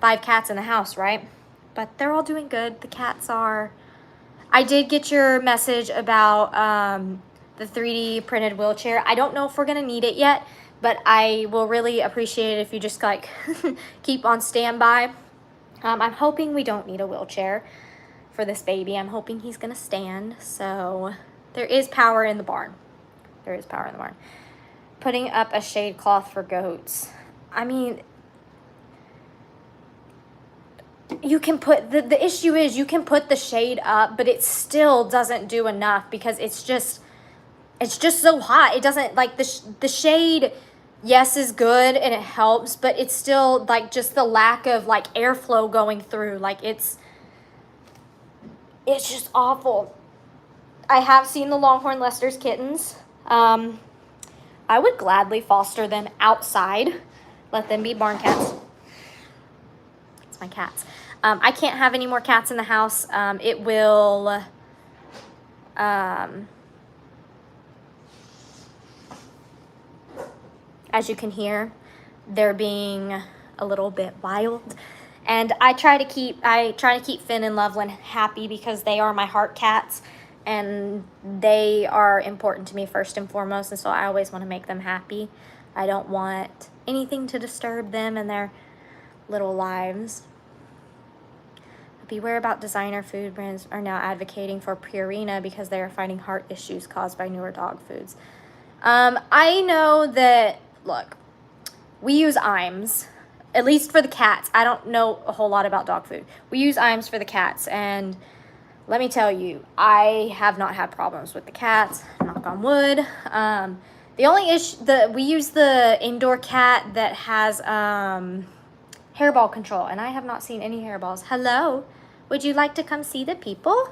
5 cats in the house, right? But they're all doing good. The cats are. I did get your message about the 3D printed wheelchair. I don't know if we're gonna need it yet, but I will really appreciate it if you just like keep on standby. I'm hoping we don't need a wheelchair for this baby. I'm hoping he's gonna stand. So there is power in the barn. There is power in the barn. Putting up a shade cloth for goats. I mean, you can put, the issue is you can put the shade up, but it still doesn't do enough because it's just so hot. It doesn't, like, the shade, yes, is good and it helps, but it's still, like, just the lack of, like, airflow going through. Like, it's just awful. I have seen the Longhorn Leicester's kittens. I would gladly foster them outside. Let them be barn cats. It's my cats. I can't have any more cats in the house. It will... as you can hear, they're being a little bit wild. And I try to keep Finn and Loveland happy because they are my heart cats. And they are important to me first and foremost, and so I always want to make them happy. I don't want anything to disturb them and their little lives. Beware about designer food brands are now advocating for Purina because they are fighting heart issues caused by newer dog foods. I know that, look, we use Iams, at least for the cats. I don't know a whole lot about dog food. We use Iams for the cats, and let me tell you, I have not had problems with the cats, knock on wood. The only issue, we use the indoor cat that has hairball control, and I have not seen any hairballs. Hello, would you like to come see the people?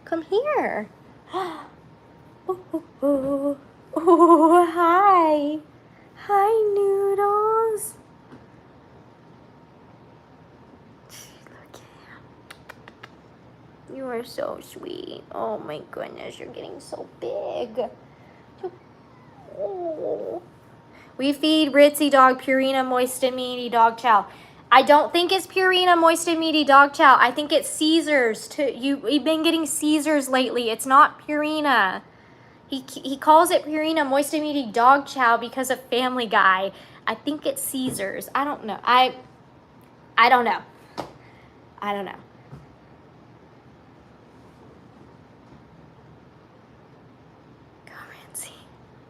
Come here. Ooh, ooh, ooh. Ooh, hi. Hi, Noodles. You are so sweet. Oh my goodness, you're getting so big. Oh. We feed Ritzy dog Purina Moist and Meaty Dog Chow. I don't think it's Purina Moist and Meaty Dog Chow. I think it's Caesars. You've been getting Caesars lately. It's not Purina. He calls it Purina Moist and Meaty Dog Chow because of Family Guy. I think it's Caesars. I don't know. I don't know. I don't know.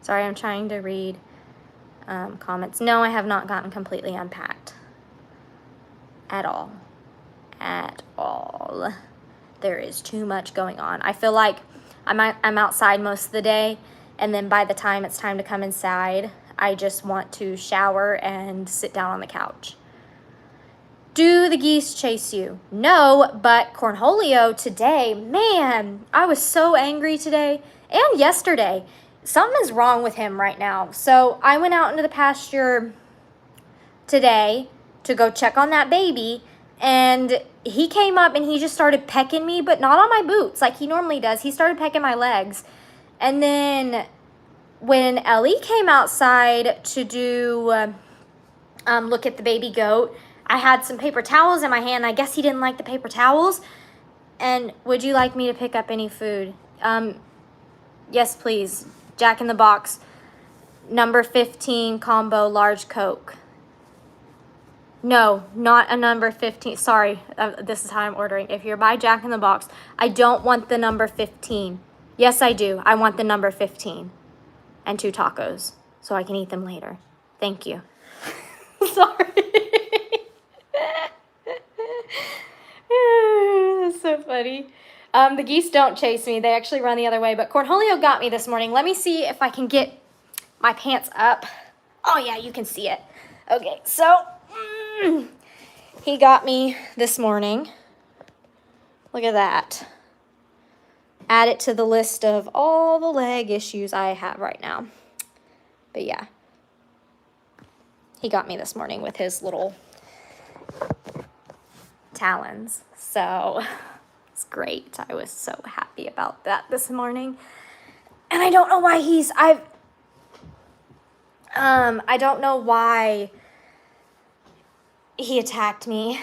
Sorry, I'm trying to read comments. No, I have not gotten completely unpacked. At all. At all. There is too much going on. I feel like I'm outside most of the day, and then by the time it's time to come inside, I just want to shower and sit down on the couch. Do the geese chase you? No, but Cornholio today, man, I was so angry today and yesterday. Something is wrong with him right now. So I went out into the pasture today to go check on that baby, and he came up and he just started pecking me, but not on my boots like he normally does. He started pecking my legs. And then when Ellie came outside to do look at the baby goat, I had some paper towels in my hand. I guess he didn't like the paper towels. And would you like me to pick up any food? Yes, please. Jack in the Box, number 15 combo large Coke. No, not a number 15. Sorry, this is how I'm ordering. If you're by Jack in the Box, I don't want the number 15. Yes, I do. I want the number 15 and 2 tacos so I can eat them later. Thank you. Sorry. That's so funny. The geese don't chase me. They actually run the other way. But Cornholio got me this morning. Let me see if I can get my pants up. Oh, yeah, you can see it. Okay, so he got me this morning. Look at that. Add it to the list of all the leg issues I have right now. But, yeah. He got me this morning with his little talons. So It's great. I was so happy about that this morning. And I don't know why I don't know why he attacked me.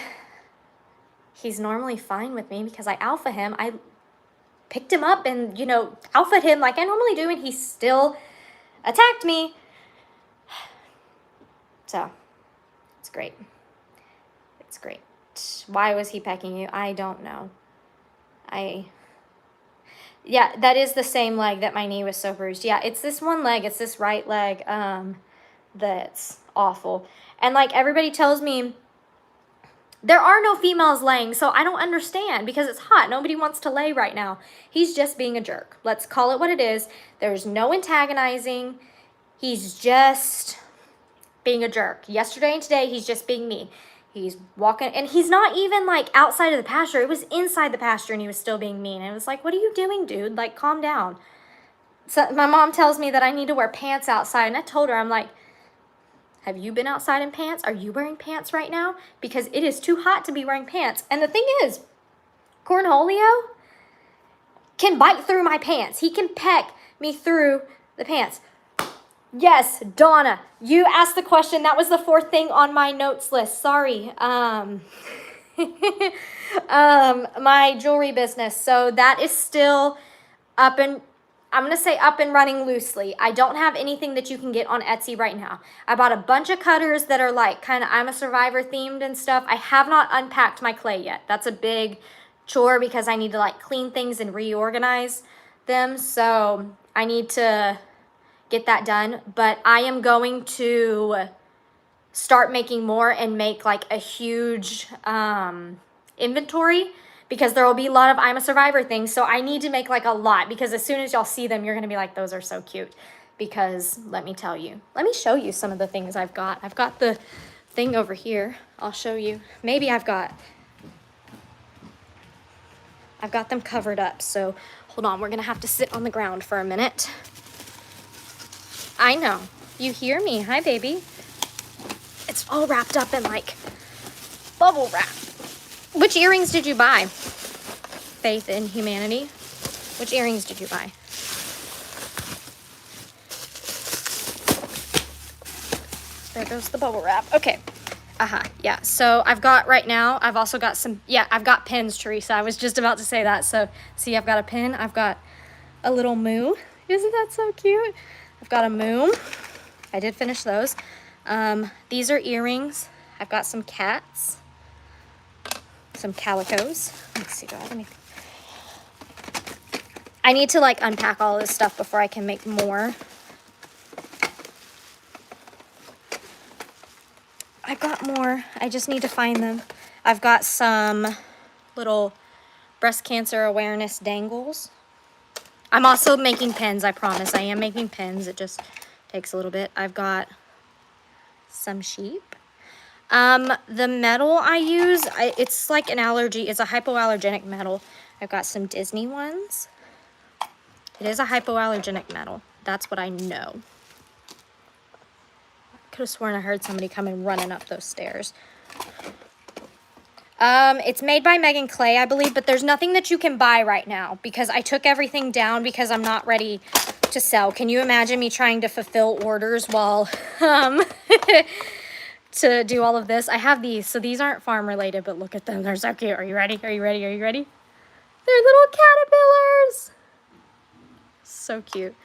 He's normally fine with me because I alpha him. I picked him up and, you know, alphaed him like I normally do, and he still attacked me. So, it's great. It's great. Why was he pecking you? I don't know. Yeah, that is the same leg that my knee was so bruised. Yeah, it's this one leg. It's this right leg that's awful. And, like, everybody tells me there are no females laying, so I don't understand because it's hot. Nobody wants to lay right now. He's just being a jerk. Let's call it what it is. There's no antagonizing. He's just being a jerk. Yesterday and today, he's just being me. He's walking, and he's not even, like, outside of the pasture. It was inside the pasture, and he was still being mean. And it was like, what are you doing, dude? Like, calm down. So my mom tells me that I need to wear pants outside, and I told her, I'm like, have you been outside in pants? Are you wearing pants right now? Because it is too hot to be wearing pants. And the thing is, Cornholio can bite through my pants. He can peck me through the pants. Yes, Donna, you asked the question. That was the fourth thing on my notes list. Sorry. My jewelry business. So that is still up and I'm going to say up and running loosely. I don't have anything that you can get on Etsy right now. I bought a bunch of cutters that are like kind of I'm a Survivor themed and stuff. I have not unpacked my clay yet. That's a big chore because I need to like clean things and reorganize them. So I need to get that done. But I am going to start making more and make like a huge inventory, because there will be a lot of I'm a Survivor things. So I need to make like a lot, because as soon as y'all see them, you're going to be like, those are so cute. Because let me tell you, let me show you some of the things I've got. I've got the thing over here. I'll show you. Maybe I've got them covered up. So hold on. We're going to have to sit on the ground for a minute. I know. You hear me. Hi, baby. It's all wrapped up in like bubble wrap. Which earrings did you buy? Faith in humanity. Which earrings did you buy? There goes the bubble wrap. Okay. Yeah. So I've got right now, I've also got some, I've got pins, Teresa. I was just about to say that. So see, I've got a pin. I've got a little moo. Isn't that so cute? I've got a moo. I did finish those. These are earrings. I've got some cats. Some calicos. Let's see, do I have anything? I need to like unpack all this stuff before I can make more. I've got more. I just need to find them. I've got some little breast cancer awareness dangles. I'm also making pins, I promise. I am making pins. It just takes a little bit. I've got some sheep. The metal I use, it's like an allergy. It's a hypoallergenic metal. I've got some Disney ones. It is a hypoallergenic metal. That's what I know. Could have sworn I heard somebody coming running up those stairs. It's made by Megan Clay, I believe, but there's nothing that you can buy right now because I took everything down because I'm not ready to sell. Can you imagine me trying to fulfill orders while, to do all of this? I have these, so these aren't farm related, but look at them. They're so cute. Are you ready? Are you ready? Are you ready? They're little caterpillars. So cute.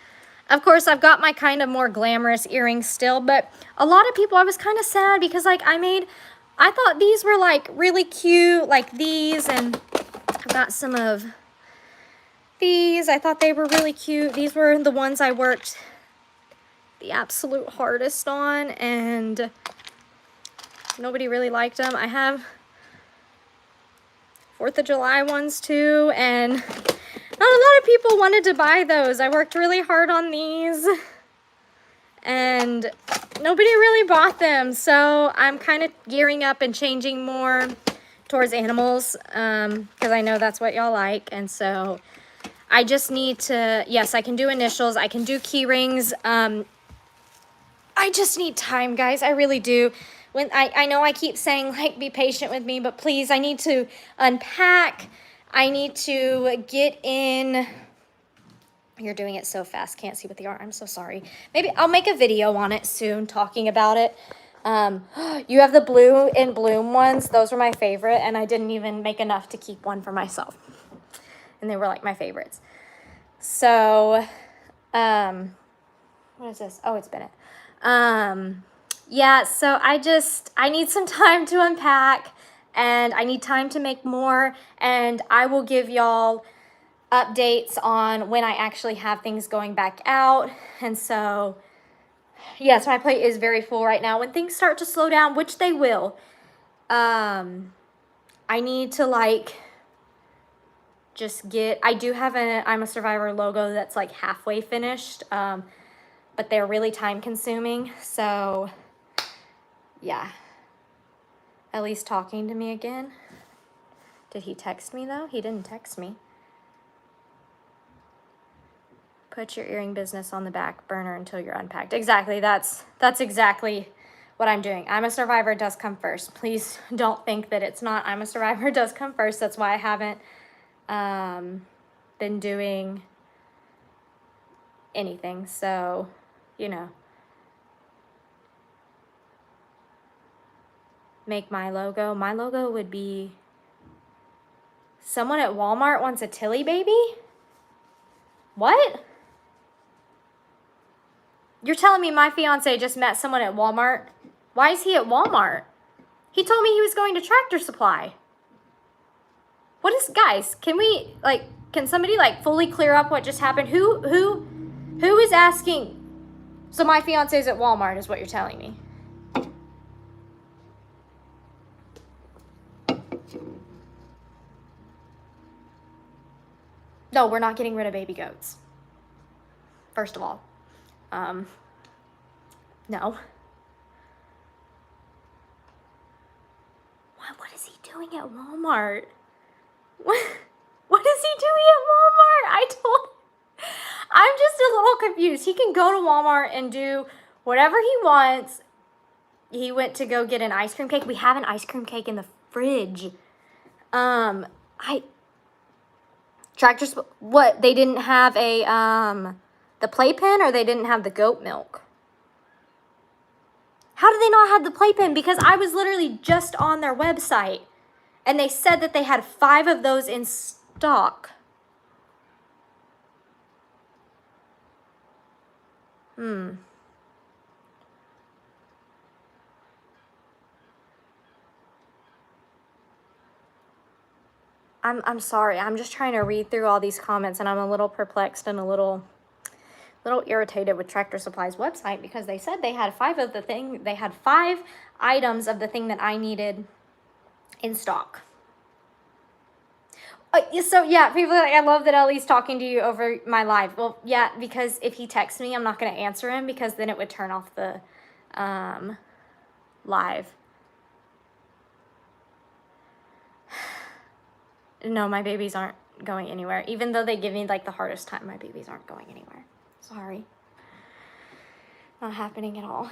Of course, I've got my kind of more glamorous earrings still, but a lot of people, I was kind of sad because like I thought these were like really cute, like these, and I've got some of these. I thought they were really cute. These were the ones I worked the absolute hardest on, and nobody really liked them. I have 4th of July ones too, and not a lot of people wanted to buy those. I worked really hard on these, and nobody really bought them. So I'm kind of gearing up and changing more towards animals because I know that's what y'all like. And so I just need to, yes, I can do initials. I can do key rings. I just need time, guys. I really do. When I know I keep saying, like, be patient with me, but please, I need to unpack. I need to get in. You're doing it so fast, can't see with the art. I'm so sorry. Maybe I'll make a video on it soon talking about it. You have the blue and bloom ones. Those were my favorite, and I didn't even make enough to keep one for myself. And they were like my favorites. So, what is this? Oh, it's Bennett. Yeah, so I need some time to unpack, and I need time to make more, and I will give y'all updates on when I actually have things going back out. And so, yes, my plate is very full right now. When things start to slow down, which they will, I need to like just get, I do have an I'm a Survivor logo that's like halfway finished, but they're really time consuming. So yeah, Ellie's talking to me again. Did he text me though? He didn't text me. Put your earring business on the back burner until you're unpacked. Exactly, that's exactly what I'm doing. I'm a Survivor does come first. Please don't think that it's not. I'm a Survivor does come first. That's why I haven't been doing anything. So, you know, make my logo. My logo would be, someone at Walmart wants a Tilly baby? What? You're telling me my fiance just met someone at Walmart? Why is he at Walmart? He told me he was going to Tractor Supply. What is, guys, can we, like, can somebody, like, fully clear up what just happened? Who is asking? So my fiance's at Walmart is what you're telling me. No, we're not getting rid of baby goats. First of all. No. What is he doing at Walmart? What is he doing at Walmart? I'm just a little confused. He can go to Walmart and do whatever he wants. He went to go get an ice cream cake. We have an ice cream cake in the fridge. Tractor, what, they didn't have a, the playpen, or they didn't have the goat milk? How did they not have the playpen? Because I was literally just on their website, and they said that they had 5 of those in stock. I'm sorry. I'm just trying to read through all these comments, and I'm a little perplexed and a little irritated with Tractor Supply's website, because they said they had 5 of the thing. They had 5 items of the thing that I needed in stock. So yeah, people are like, I love that Ellie's talking to you over my live. Well, yeah, because if he texts me, I'm not going to answer him, because then it would turn off the live. No, my babies aren't going anywhere. Even though they give me like the hardest time, my babies aren't going anywhere. Sorry. Not happening at all.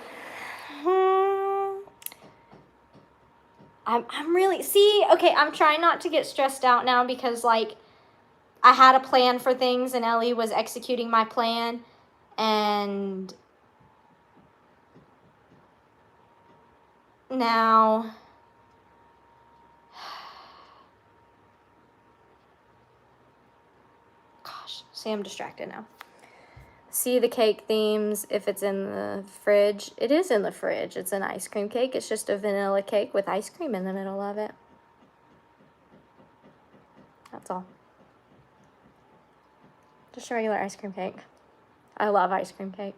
I'm really, see, okay, I'm trying not to get stressed out now, because like I had a plan for things and Ellie was executing my plan, and now see, I'm distracted now. See the cake themes, if it's in the fridge. It is in the fridge. It's an ice cream cake. It's just a vanilla cake with ice cream in the middle of it. That's all. Just a regular ice cream cake. I love ice cream cake.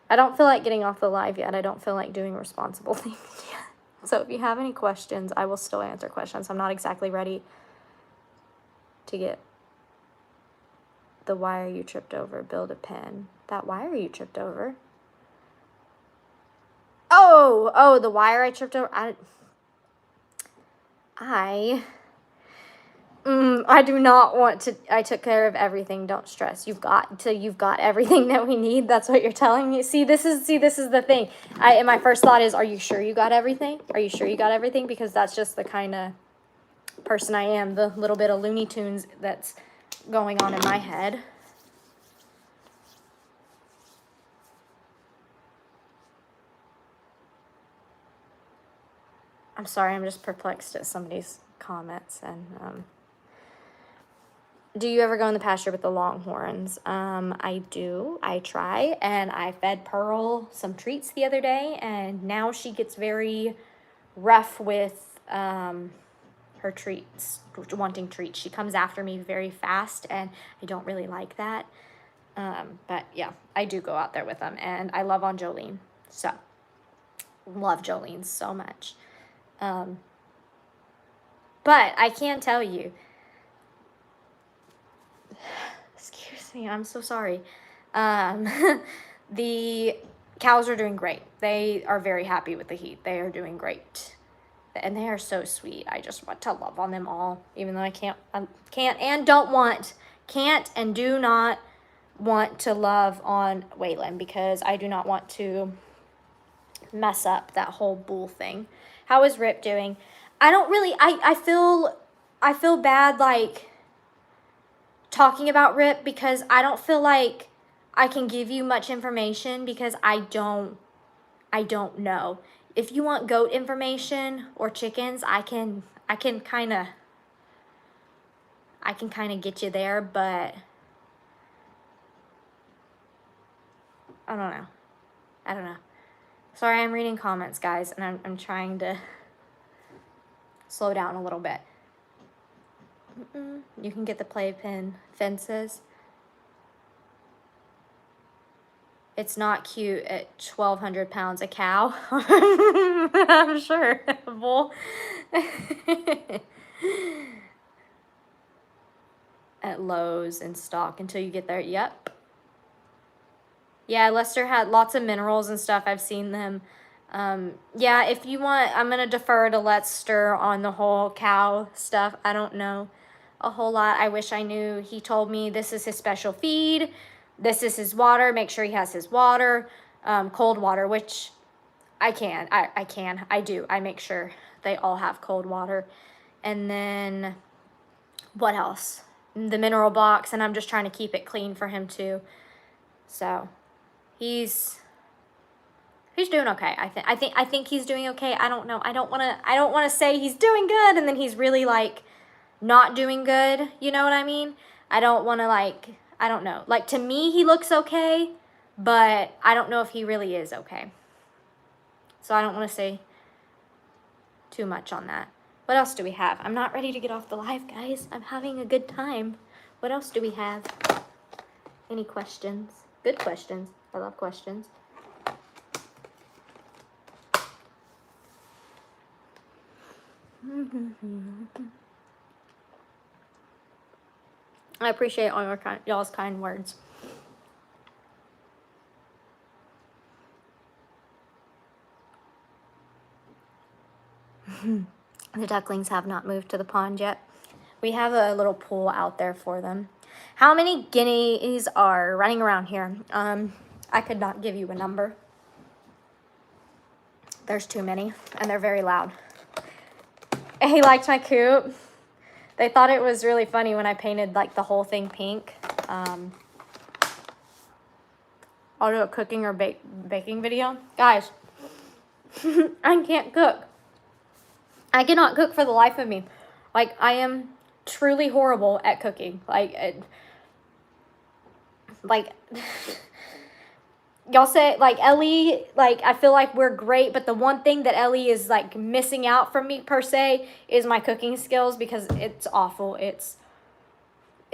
I don't feel like getting off the live yet. I don't feel like doing responsible things yet. So if you have any questions, I will still answer questions. I'm not exactly ready to get the wire you tripped over, build a pen. That wire you tripped over? Oh, the wire I tripped over. I do not want to. I took care of everything. Don't stress. You've got everything that we need. That's what you're telling me. See, this is the thing. And my first thought is, are you sure you got everything? Are you sure you got everything? Because that's just the kind of person I am, the little bit of Looney Tunes that's going on in my head. I'm sorry, I'm just perplexed at somebody's comments. And do you ever go in the pasture with the Longhorns? I do. I try, and I fed Pearl some treats the other day, and now she gets very rough with her treats, wanting treats. She comes after me very fast, and I don't really like that. But yeah, I do go out there with them, and I love on Jolene. So, love Jolene so much. But I can tell you, excuse me, I'm so sorry. The cows are doing great. They are very happy with the heat. They are doing great. And they are so sweet. I just want to love on them all, even though I can't and do not want to love on Waylon, because I do not want to mess up that whole bull thing. How is Rip doing? I don't really, I feel bad, like, talking about Rip, because I don't feel like I can give you much information, because I don't know. If you want goat information or chickens, I can kind of get you there, but I don't know. Sorry, I'm reading comments, guys, and I'm trying to slow down a little bit. You can get the playpen fences. It's not cute at 1,200 pounds a cow. I'm sure, bull. At Lowe's in stock until you get there. Yep. Yeah, Lester had lots of minerals and stuff. I've seen them. Yeah, if you want, I'm going to defer to Lester on the whole cow stuff. I don't know a whole lot. I wish I knew. He told me this is his special feed. This is his water. Make sure he has his water, cold water, which I can. I do. I make sure they all have cold water. And then what else? The mineral box, and I'm just trying to keep it clean for him too. So he's doing okay. I think he's doing okay. I don't know. I don't want to say he's doing good and then he's really like not doing good. You know what I mean? I don't want to, like, I don't know. Like, to me, he looks okay, but I don't know if he really is okay. So I don't want to say too much on that. What else do we have? I'm not ready to get off the live, guys. I'm having a good time. What else do we have? Any questions? Good questions. I love questions. I appreciate all y'all's kind words. The ducklings have not moved to the pond yet. We have a little pool out there for them. How many guineas are running around here? I could not give you a number. There's too many, and they're very loud. He liked my coop. They thought it was really funny when I painted, like, the whole thing pink. I'll do a cooking or baking video. Guys, I can't cook. I cannot cook for the life of me. Like, I am truly horrible at cooking. Like, y'all say, like, Ellie, like, I feel like we're great, but the one thing that Ellie is, like, missing out from me, per se, is my cooking skills, because it's awful. It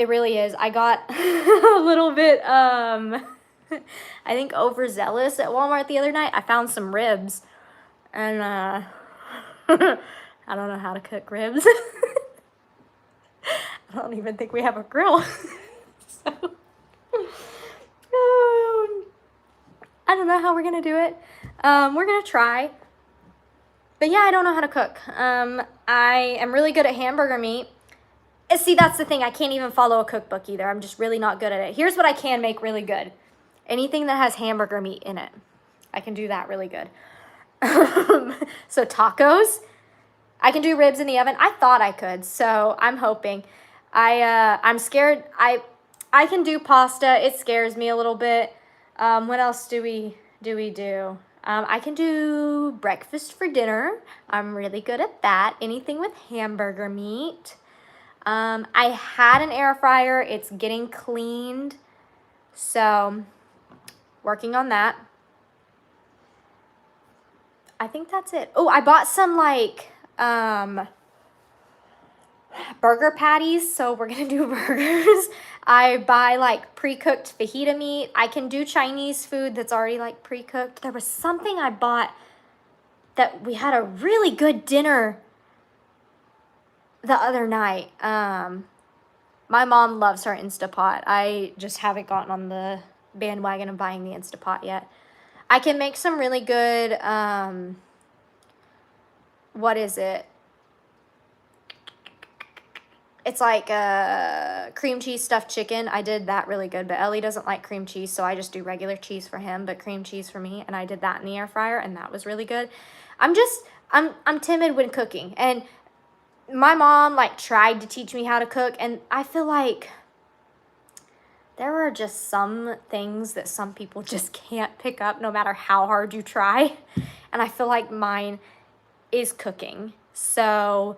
really is. I got a little bit, I think, overzealous at Walmart the other night. I found some ribs, and, I don't know how to cook ribs. I don't even think we have a grill. So, I don't know how we're gonna do it. We're gonna try. But yeah, I don't know how to cook. I am really good at hamburger meat. And see, that's the thing. I can't even follow a cookbook either. I'm just really not good at it. Here's what I can make really good. Anything that has hamburger meat in it. I can do that really good. So tacos. I can do ribs in the oven. I thought I could, so I'm hoping. I'm scared. I can do pasta. It scares me a little bit. What else do we do? I can do breakfast for dinner. I'm really good at that. Anything with hamburger meat. I had an air fryer. It's getting cleaned. So, working on that. I think that's it. Oh, I bought some like burger patties, so we're gonna do burgers. I buy like pre-cooked fajita meat. I can do Chinese food that's already like pre-cooked. There was something I bought that we had a really good dinner the other night. My mom loves her Instapot. I just haven't gotten on the bandwagon of buying the Instapot yet. I can make some really good, what is it? It's like cream cheese stuffed chicken. I did that really good, but Ellie doesn't like cream cheese, so I just do regular cheese for him, but cream cheese for me, and I did that in the air fryer, and that was really good. I'm timid when cooking, and my mom like tried to teach me how to cook, and I feel like there are just some things that some people just can't pick up no matter how hard you try, and I feel like mine is cooking. So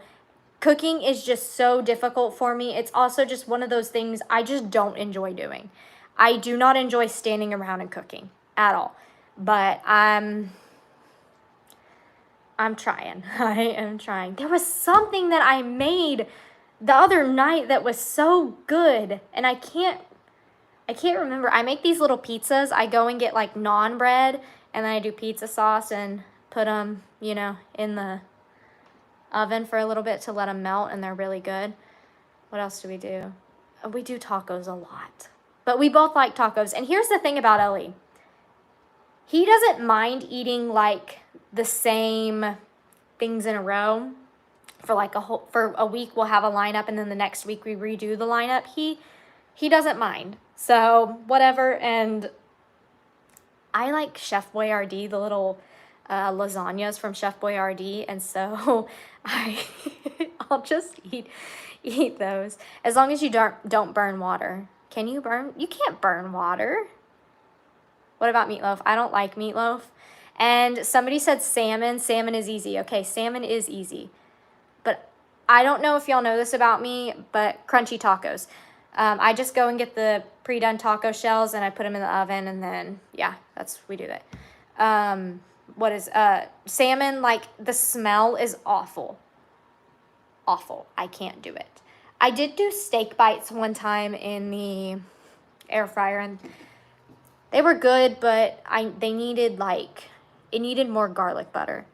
cooking is just so difficult for me. It's also just one of those things I just don't enjoy doing. I do not enjoy standing around and cooking at all. But I'm trying. I am trying. There was something that I made the other night that was so good, and I can't remember. I make these little pizzas. I go and get like naan bread, and then I do pizza sauce and put them, you know, in the oven for a little bit to let them melt, and they're really good. What else do? We do tacos a lot, but we both like tacos. And here's the thing about Ellie. He doesn't mind eating like the same things in a row for like for a week. We'll have a lineup, and then the next week we redo the lineup. He doesn't mind. So whatever. And I like Chef Boyardee, the little lasagnas from Chef Boyardee, and so I'll just eat those as long as you don't burn water. Can you burn? You can't burn water. What about meatloaf? I don't like meatloaf. And somebody said salmon. Salmon is easy. Okay, salmon is easy. But I don't know if y'all know this about me, but crunchy tacos. I just go and get the pre-done taco shells, and I put them in the oven, and then, yeah, we do that. What is salmon, like the smell is awful. Awful. I can't do it. I did do steak bites one time in the air fryer, and they were good, but it needed more garlic butter.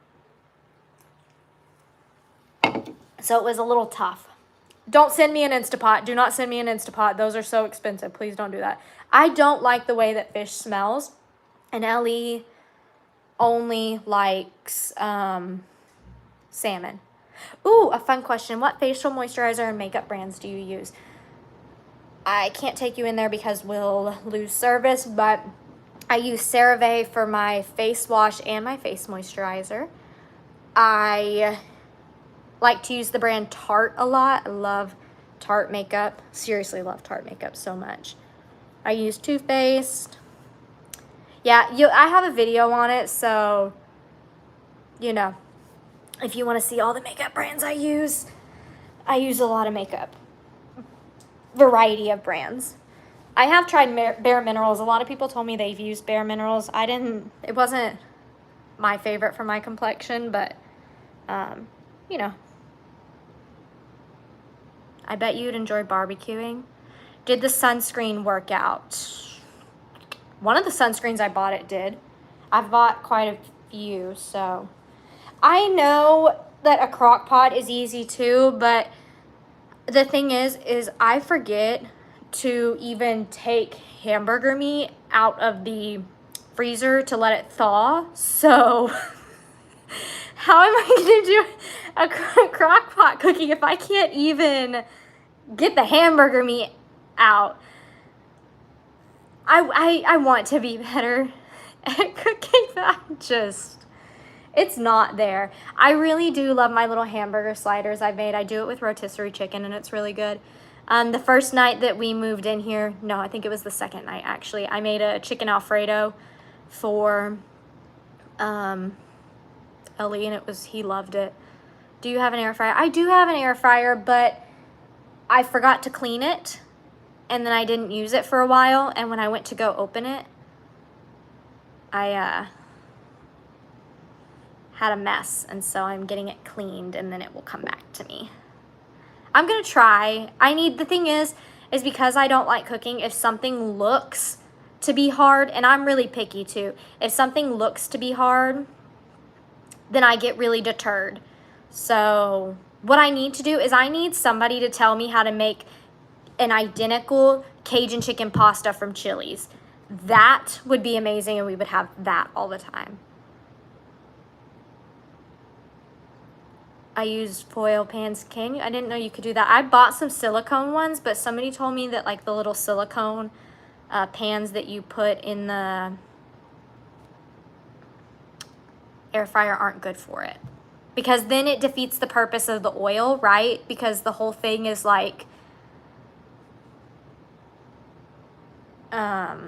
So it was a little tough. Don't send me an Instapot. Do not send me an Instapot. Those are so expensive. Please don't do that. I don't like the way that fish smells, and Ellie only likes salmon. Ooh, a fun question. What facial moisturizer and makeup brands do you use? I can't take you in there because we'll lose service, but I use CeraVe for my face wash and my face moisturizer. I like to use the brand Tarte a lot. I love Tarte makeup. Seriously love Tarte makeup so much. I use Too Faced. Yeah, I have a video on it, so, you know, if you want to see all the makeup brands I use a lot of makeup. Variety of brands. I have tried Bare Minerals. A lot of people told me they've used Bare Minerals. It wasn't my favorite for my complexion, but, you know. I bet you'd enjoy barbecuing. Did the sunscreen work out? One of the sunscreens I bought, it did. I've bought quite a few, so. I know that a crock pot is easy too, but the thing is I forget to even take hamburger meat out of the freezer to let it thaw. So how am I going to do a crock pot cooking if I can't even get the hamburger meat out? I want to be better at cooking, but It's not there. I really do love my little hamburger sliders I made. I do it with rotisserie chicken, and it's really good. The first night that we moved in here, no, I think it was the second night, actually, I made a chicken Alfredo for Ellie, and he loved it. Do you have an air fryer? I do have an air fryer, but I forgot to clean it, and then I didn't use it for a while, and when I went to go open it, I had a mess, and so I'm getting it cleaned, and then it will come back to me. I'm gonna try. The thing is because I don't like cooking, if something looks to be hard, and I'm really picky too, if something looks to be hard, then I get really deterred. So what I need to do is I need somebody to tell me how to make an identical Cajun chicken pasta from Chili's. That would be amazing, and we would have that all the time. I use foil pans. Can you? I didn't know you could do that. I bought some silicone ones, but somebody told me that like the little silicone pans that you put in the air fryer aren't good for it. Because then it defeats the purpose of the oil, right? Because the whole thing is like, I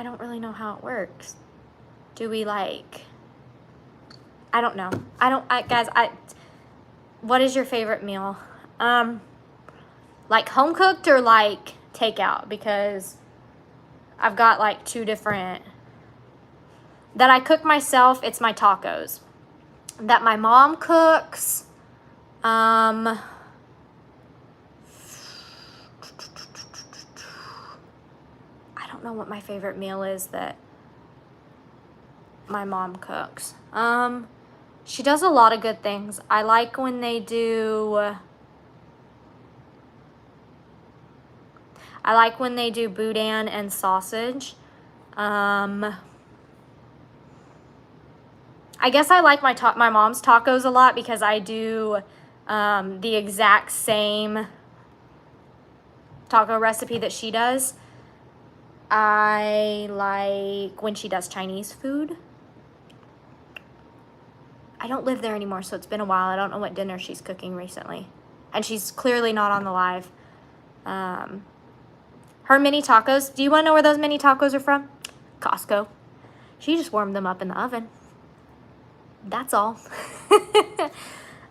don't really know how it works. Do we like, I don't know. Guys, what is your favorite meal? Like home cooked or like takeout? Because I've got like two different. That I cook myself, it's my tacos. That my mom cooks, I don't know what my favorite meal is that my mom cooks. She does a lot of good things. I like when they do boudin and sausage. I guess I like my mom's tacos a lot because I do the exact same taco recipe that she does. I like when she does Chinese food. I don't live there anymore, so it's been a while. I don't know what dinner she's cooking recently. And she's clearly not on the live. Her mini tacos. Do you want to know where those mini tacos are from? Costco. She just warmed them up in the oven. That's all.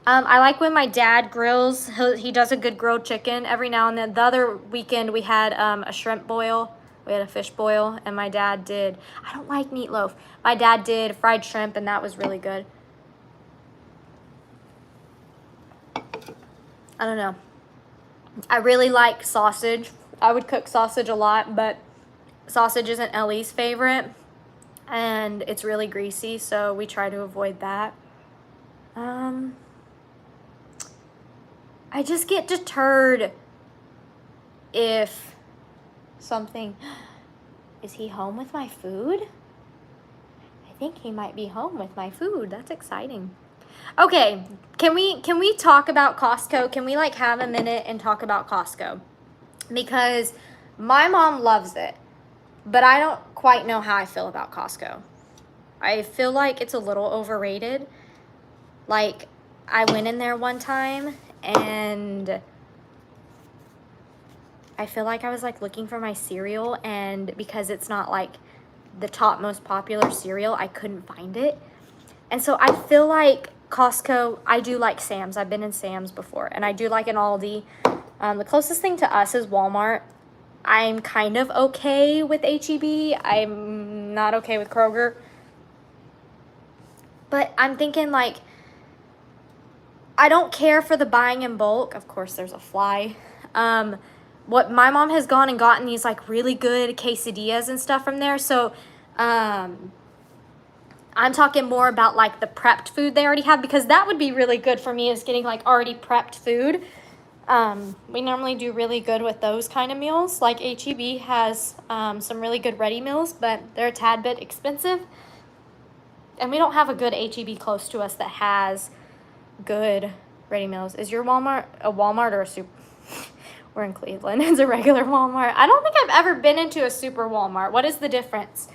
I like when my dad grills. He does a good grilled chicken every now and then. The other weekend we had a shrimp boil. We had a fish boil, and my dad did, I don't like meatloaf. My dad did fried shrimp, and that was really good. I don't know. I really like sausage. I would cook sausage a lot, but sausage isn't Ellie's favorite. And it's really greasy, so we try to avoid that. I just get deterred if something... Is he home with my food? I think he might be home with my food. That's exciting. Okay, can we talk about Costco? Can we like have a minute and talk about Costco? Because my mom loves it. But I don't quite know how I feel about Costco. I feel like it's a little overrated. Like, I went in there one time, and I feel like I was, like, looking for my cereal, and because it's not, like, the top most popular cereal, I couldn't find it. And so I feel like Costco, I do like Sam's. I've been in Sam's before, and I do like an Aldi. The closest thing to us is Walmart. I'm kind of okay with H-E-B. I'm not okay with Kroger. But I'm thinking, like, I don't care for the buying in bulk. Of course, there's a fly. What my mom has gone and gotten these, like, really good quesadillas and stuff from there. So, I'm talking more about, like, the prepped food they already have. Because that would be really good for me, is getting, like, already prepped food. We normally do really good with those kind of meals. Like H-E-B has some really good ready meals, but they're a tad bit expensive. And we don't have a good H-E-B close to us that has good ready meals. Is your Walmart a Walmart or a super? We're in Cleveland. It's a regular Walmart. I don't think I've ever been into a super Walmart. What is the difference?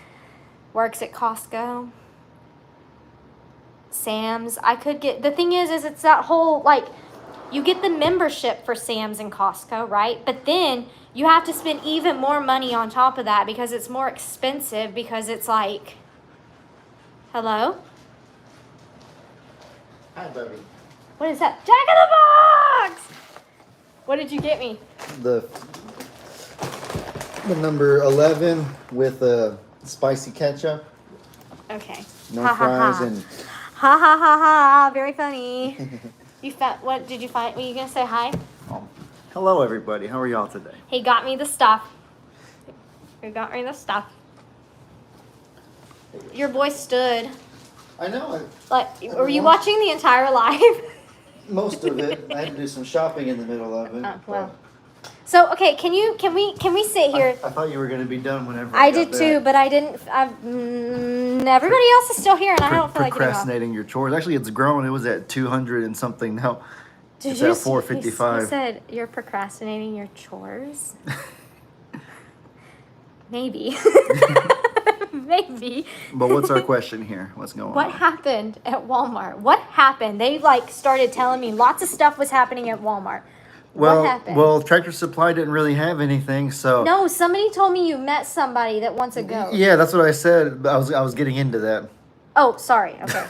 Works at Costco. Sam's. I could get, the thing is it's that whole, like, you get the membership for Sam's and Costco, right? But then you have to spend even more money on top of that because it's more expensive because it's like, hello? Hi, Bubby. What is that? Jack in the Box! What did you get me? The number 11 with spicy ketchup. Okay. No Ha, ha, fries ha. and Ha ha ha ha! Very funny. You found, what did you find? Were you gonna say hi? hello everybody. How are y'all today? He got me the stuff. He got me the stuff. Your boy stood. I know. Like, were you watching the entire live? Most of it. I had to do some shopping in the middle of it. Oh, well. So okay, can we sit here? I thought you were going to be done whenever I got did back. too, but I didn't. Everybody else is still here, and I don't feel like getting off. Procrastinating your chores. Actually, it's grown. It was at 200 and something now. It's at 455. You said you're procrastinating your chores. Maybe. Maybe. But what's our question here? What's going What on? happened at Walmart? What happened? They like started telling me lots of stuff was happening at Walmart. What happened? Well, Tractor Supply didn't really have anything, so. No, somebody told me you met somebody that wants a goat. Yeah, that's what I said. But I was getting into that. Oh, sorry. Okay.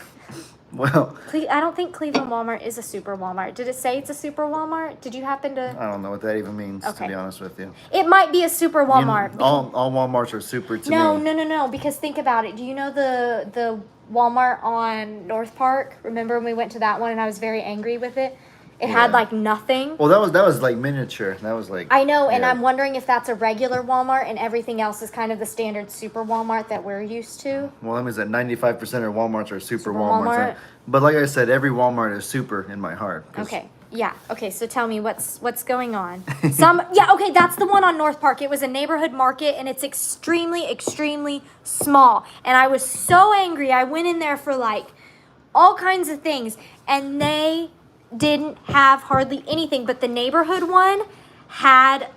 Well, I don't think Cleveland Walmart is a super Walmart. Did it say it's a super Walmart? Did you happen to? I don't know what that even means, Okay. to be honest with you. It might be a super Walmart. All Walmarts are super to No, me. no. Because think about it. Do you know the Walmart on North Park? Remember when we went to that one and I was very angry with it? It had Yeah. like nothing. Well, that was like miniature. That was like. I know, and yeah. I'm wondering if that's a regular Walmart and everything else is kind of the standard super Walmart that we're used to. Well, that means that 95% of Walmarts are super Walmarts. Walmart. But like I said, every Walmart is super in my heart. 'cause Okay. Yeah. Okay. So tell me what's going on. Yeah. Okay. That's the one on North Park. It was a neighborhood market, and it's extremely small. And I was so angry. I went in there for like all kinds of things, and they didn't have hardly anything. But the neighborhood one had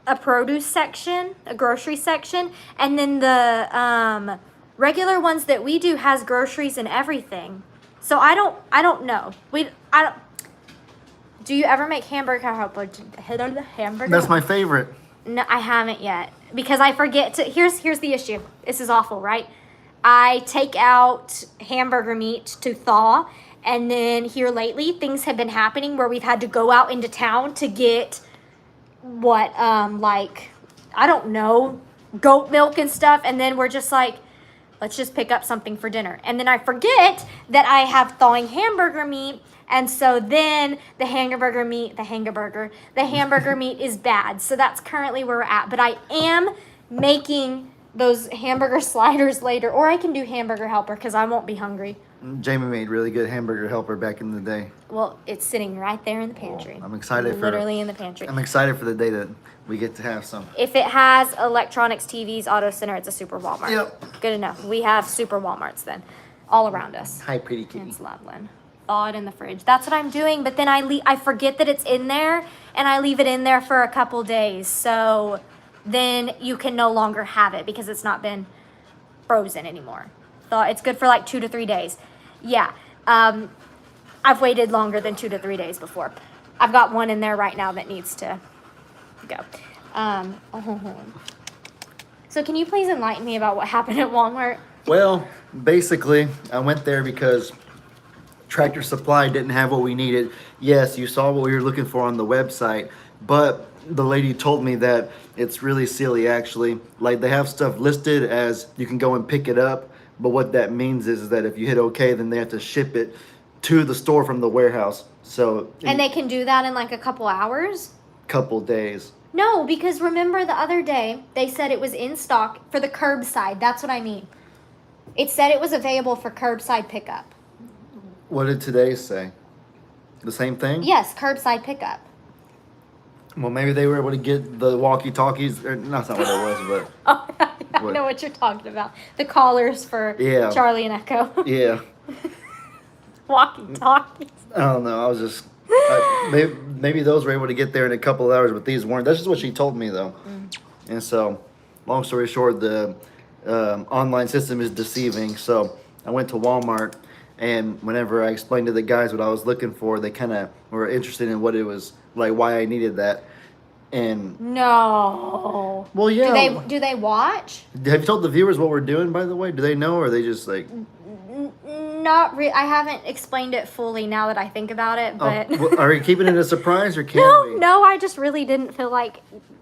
a produce section, a grocery section, and then the regular ones that we do has groceries and everything. So I don't know. Do you ever make hamburger helper? Hamburger? That's my favorite. No, I haven't yet because I forget to. Here's the issue. This is awful, right? I take out hamburger meat to thaw, and then here lately things have been happening where we've had to go out into town to get like I don't know, goat milk and stuff, and then we're just like, let's just pick up something for dinner. And then I forget that I have thawing hamburger meat. And so then the hamburger meat is bad. So that's currently where we're at. But I am making those hamburger sliders later. Or I can do hamburger helper because I won't be hungry. Jamie made really good hamburger helper back in the day. Well, it's sitting right there in the pantry. I'm excited Literally in the pantry. I'm excited for the day that we get to have some. If it has electronics, TVs, auto center, it's a super Walmart. Yep. Good enough. We have super Walmarts then, all around us. Hi, pretty kitty. It's Loveland. Thaw it in the fridge. That's what I'm doing. But then I forget that it's in there, and I leave it in there for a couple days. So then you can no longer have it because it's not been frozen anymore. Thaw. It's good for like 2 to 3 days. Yeah. I've waited longer than 2 to 3 days before. I've got one in there right now that needs to go. So can you please enlighten me about what happened at Walmart? Well, basically, I went there because Tractor Supply didn't have what we needed. Yes, you saw what we were looking for on the website, but the lady told me that it's really silly actually. Like they have stuff listed as you can go and pick it up, but what that means is that if you hit OK, then they have to ship it to the store from the warehouse. So And they can do that in like a couple hours? couple days. No, because remember the other day, they said it was in stock for the curbside. That's what I mean. It said it was available for curbside pickup. What did today say? The same thing? Yes, curbside pickup. Well, maybe they were able to get the walkie-talkies. Or, no, that's not what it was, Oh, I What? know what you're talking about. The collars for Yeah. Charlie and Echo. but yeah. Walkie-talkies. I don't know. I was just maybe those were able to get there in a couple of hours, but these weren't. That's just what she told me, though. And so, long story short, the online system is deceiving. So I went to Walmart, And whenever I explained to the guys what I was looking for, they kind of were interested in what it was, like why I needed that. And No. well, yeah. Do they watch? Have you told the viewers what we're doing, by the way? Do they know, or are they just like? Not really. I haven't explained it fully now that I think about it, but well, are you keeping it a surprise, or can we? no, I just really didn't feel like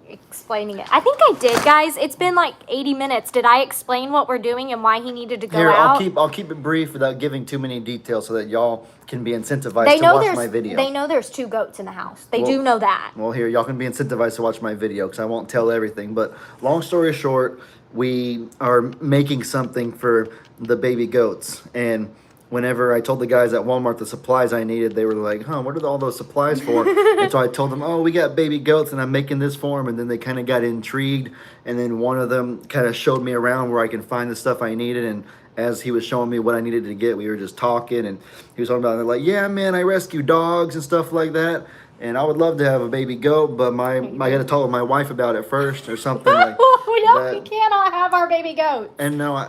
explaining it. I think I did, guys. It's been like 80 minutes. Did I explain what we're doing and why he needed to go Here, out? I'll keep it brief without giving too many details so that y'all can be incentivized They to know watch my video. They know there's 2 goats in the house. They Well- do know that. Well, here, y'all can be incentivized to watch my video because I won't tell everything. But long story short, we are making something for the baby goats. And whenever I told the guys at Walmart the supplies I needed, they were like, huh, what are all those supplies for? And so I told them, oh, we got baby goats and I'm making this for them. And then they kind of got intrigued. And then one of them kind of showed me around where I can find the stuff I needed. And as he was showing me what I needed to get, we were just talking. And he was talking about it, like, yeah, man, I rescue dogs and stuff like that. And I would love to have a baby goat, but I got to talk with my wife about it first or something like We that. cannot have our baby goat. And no,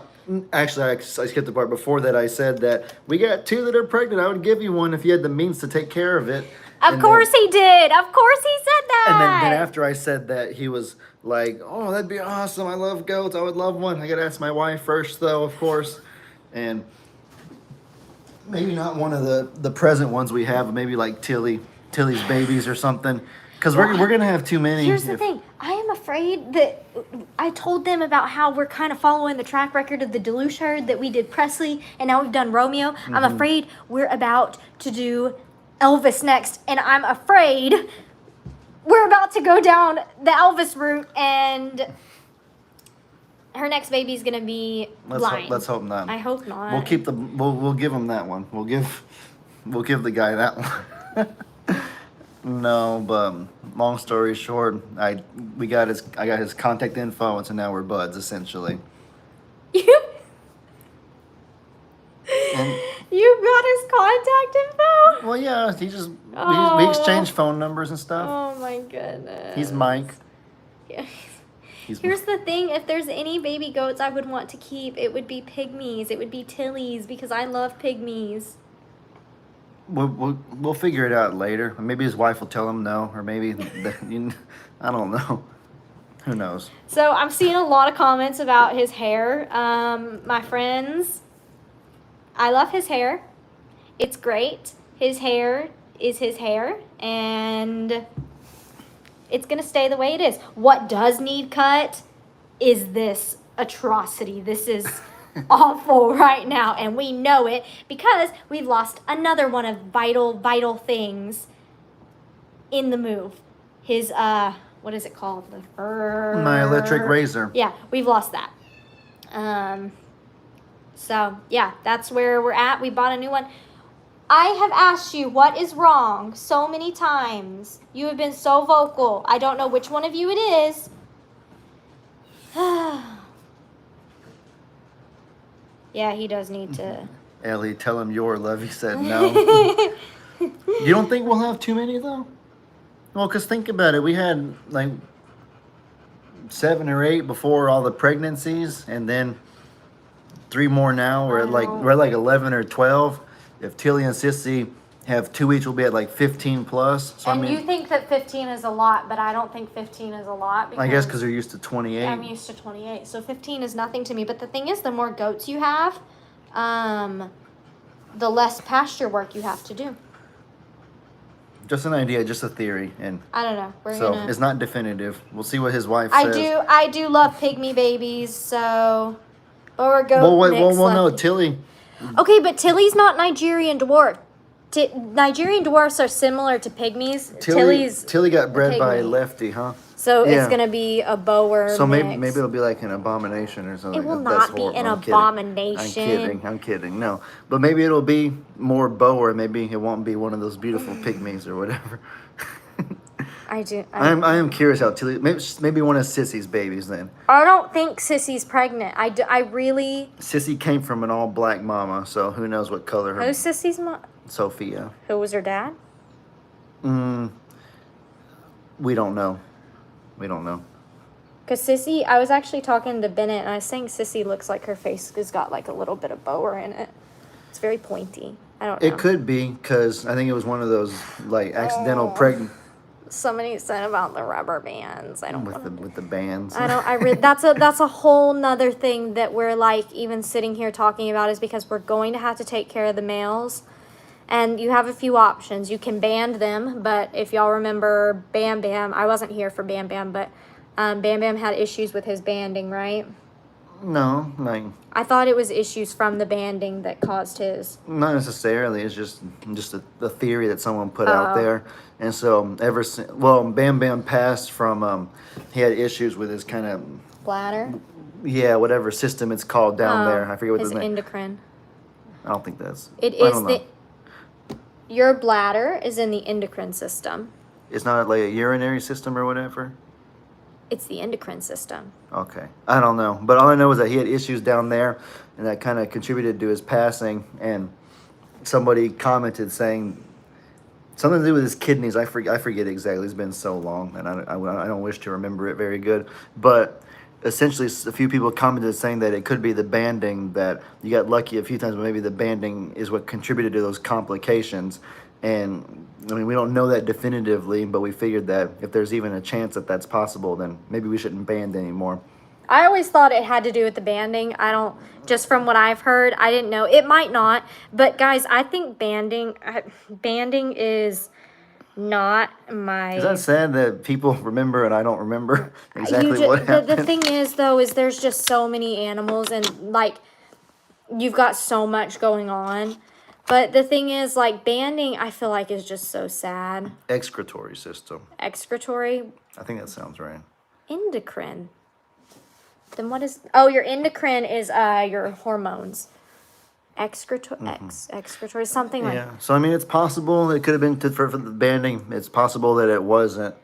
actually, I skipped the part before that. I said that we got 2 that are pregnant. I would give you one if you had the means to take care of it. Of course he did. Of course he said that. And then after I said that, he was like, oh, that'd be awesome. I love goats. I would love one. I got to ask my wife first, though, of course. And maybe not one of the present ones we have, but maybe like Tilly's babies or something. Because we're going to have too many. Here's the thing. I am afraid that I told them about how we're kind of following the track record of the Deluche herd, that we did Presley and now we've done Romeo. Mm-hmm. I'm afraid we're about to do Elvis next, and I'm afraid we're about to go down the Elvis route, and her next baby's gonna be blind. Let's hope not. I hope not. We'll give him that one. We'll give the guy that one. No, but long story short, I got his contact info, and so now we're buds essentially. And, You got his contact info? well, yeah, we Oh. exchange phone numbers and stuff. Oh my goodness. He's Mike. Yeah. He's Here's the thing, if there's any baby goats I would want to keep, it would be pygmies. It would be Tilly's because I love pygmies. We'll figure it out later. Maybe his wife will tell him no, or maybe I don't know. Who knows? So I'm seeing a lot of comments about his hair. My friends, I love his hair. It's great. His hair is his hair, and it's gonna stay the way it is. What does need cut is this atrocity. This is awful right now, and we know it because we've lost another one of vital things in the move. His what is it called? My electric razor. Yeah, we've lost that. So yeah, that's where we're at. We bought a new one. I have asked you what is wrong so many times. You have been so vocal. I don't know which one of you it is. Yeah, he does need to. Ellie, tell him your love. He said no. You don't think we'll have too many though? Well, because think about it. We had like 7 or 8 before all the pregnancies, and then 3 more now. We're at like 11 or 12. If Tilly and Sissy have 2 each, we'll be at like 15 plus. So And you think that 15 is a lot, but I don't think 15 is a lot. Because I guess because they're used to 28. I'm used to 28. So 15 is nothing to me. But the thing is, the more goats you have, the less pasture work you have to do. Just an idea, just a theory, and I don't know. it's not definitive. We'll see what his wife says. I do love pygmy babies, so. But we're goat Well, mix no, left. Tilly. Okay, but Tilly's not Nigerian dwarf. Nigerian dwarfs are similar to pygmies. Tilly got bred by pygmy. Lefty, huh? So Yeah. it's gonna be a bower. So mix. maybe it'll be like an abomination or something. It will That's not be horrible. an I'm kidding. abomination. I'm kidding. No, but maybe it'll be more bower. Maybe it won't be one of those beautiful pygmies or whatever. I am curious how Tilly. Maybe one of Sissy's babies then. I don't think Sissy's pregnant. I really. Sissy came from an all black mama, so who knows what color her. Who's Sissy's mom? Sophia. Who was her dad? We don't know. We don't know. Because Sissy, I was actually talking to Bennett, and I was saying Sissy looks like her face has got like a little bit of bower in it. It's very pointy. I don't know. It could be because I think it was one of those like accidental pregnant Somebody said about the rubber bands. I don't want to. with the bands. I don't. That's a whole nother thing that we're like even sitting here talking about is because we're going to have to take care of the males, and you have a few options. You can band them, but if y'all remember Bam Bam, I wasn't here for Bam Bam, but Bam Bam had issues with his banding, right? No, like I thought it was issues from the banding that caused his. not necessarily. It's just a theory that someone put out there. And so ever since, well, Bam Bam passed from he had issues with his kind of Bladder. whatever system it's called down there. I forget what his the name. endocrine. I don't think that's. It I is don't the. know. Your bladder is in the endocrine system. It's not like a urinary system or whatever. It's the endocrine system. Okay, I don't know, but all I know is that he had issues down there, and that kind of contributed to his passing. And somebody commented saying something to do with his kidneys. I forget exactly. It's been so long, and I don't wish to remember it very good. But essentially, a few people commented saying that it could be the banding, that you got lucky a few times, but maybe the banding is what contributed to those complications. And I mean, we don't know that definitively, but we figured that if there's even a chance that that's possible, then maybe we shouldn't band anymore. I always thought it had to do with the banding. I don't, just from what I've heard, I didn't know. It might not, but guys, I think banding is not my... Is that sad that people remember and I don't remember exactly what happened? The thing is, though, is there's just so many animals and, like, you've got so much going on. But the thing is, like, banding, I feel like is just so sad. Excretory system. Excretory? I think that sounds right. Endocrine. Then what is... Oh, your endocrine is your hormones. Excretory, something like... Yeah, so I mean, it's possible it could have been for the banding. It's possible that it wasn't.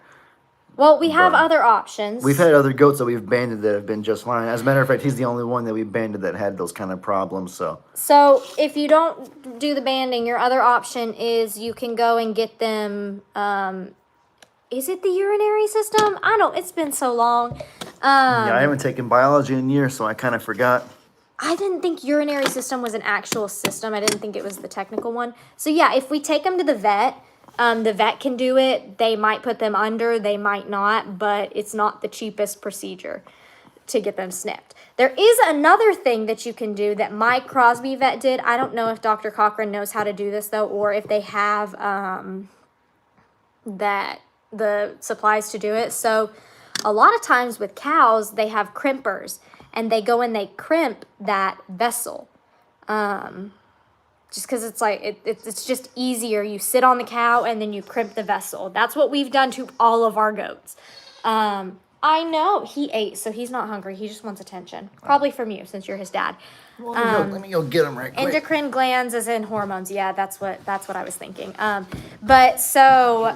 Well, we have other options. We've had other goats that we've banded that have been just fine. As a matter of fact, he's the only one that we've banded that had those kind of problems. So if you don't do the banding, your other option is you can go and get them. Is it the urinary system? I don't. It's been so long. yeah, I haven't taken biology in years, so I kind of forgot. I didn't think urinary system was an actual system. I didn't think it was the technical one. So yeah, if we take them to the vet can do it. They might put them under, they might not, but it's not the cheapest procedure to get them snipped. There is another thing that you can do that my Crosby vet did. I don't know if Dr. Cochran knows how to do this though, or if they have the supplies to do it. So a lot of times with cows, they have crimpers and they go and they crimp that vessel. Just because it's like, it's just easier. You sit on the cow and then you crimp the vessel. That's what we've done to all of our goats. I know he ate, so he's not hungry. He just wants attention. Probably from you, since you're his dad. Let me go get him right quick. Endocrine glands as in hormones. Yeah, that's what I was thinking. But so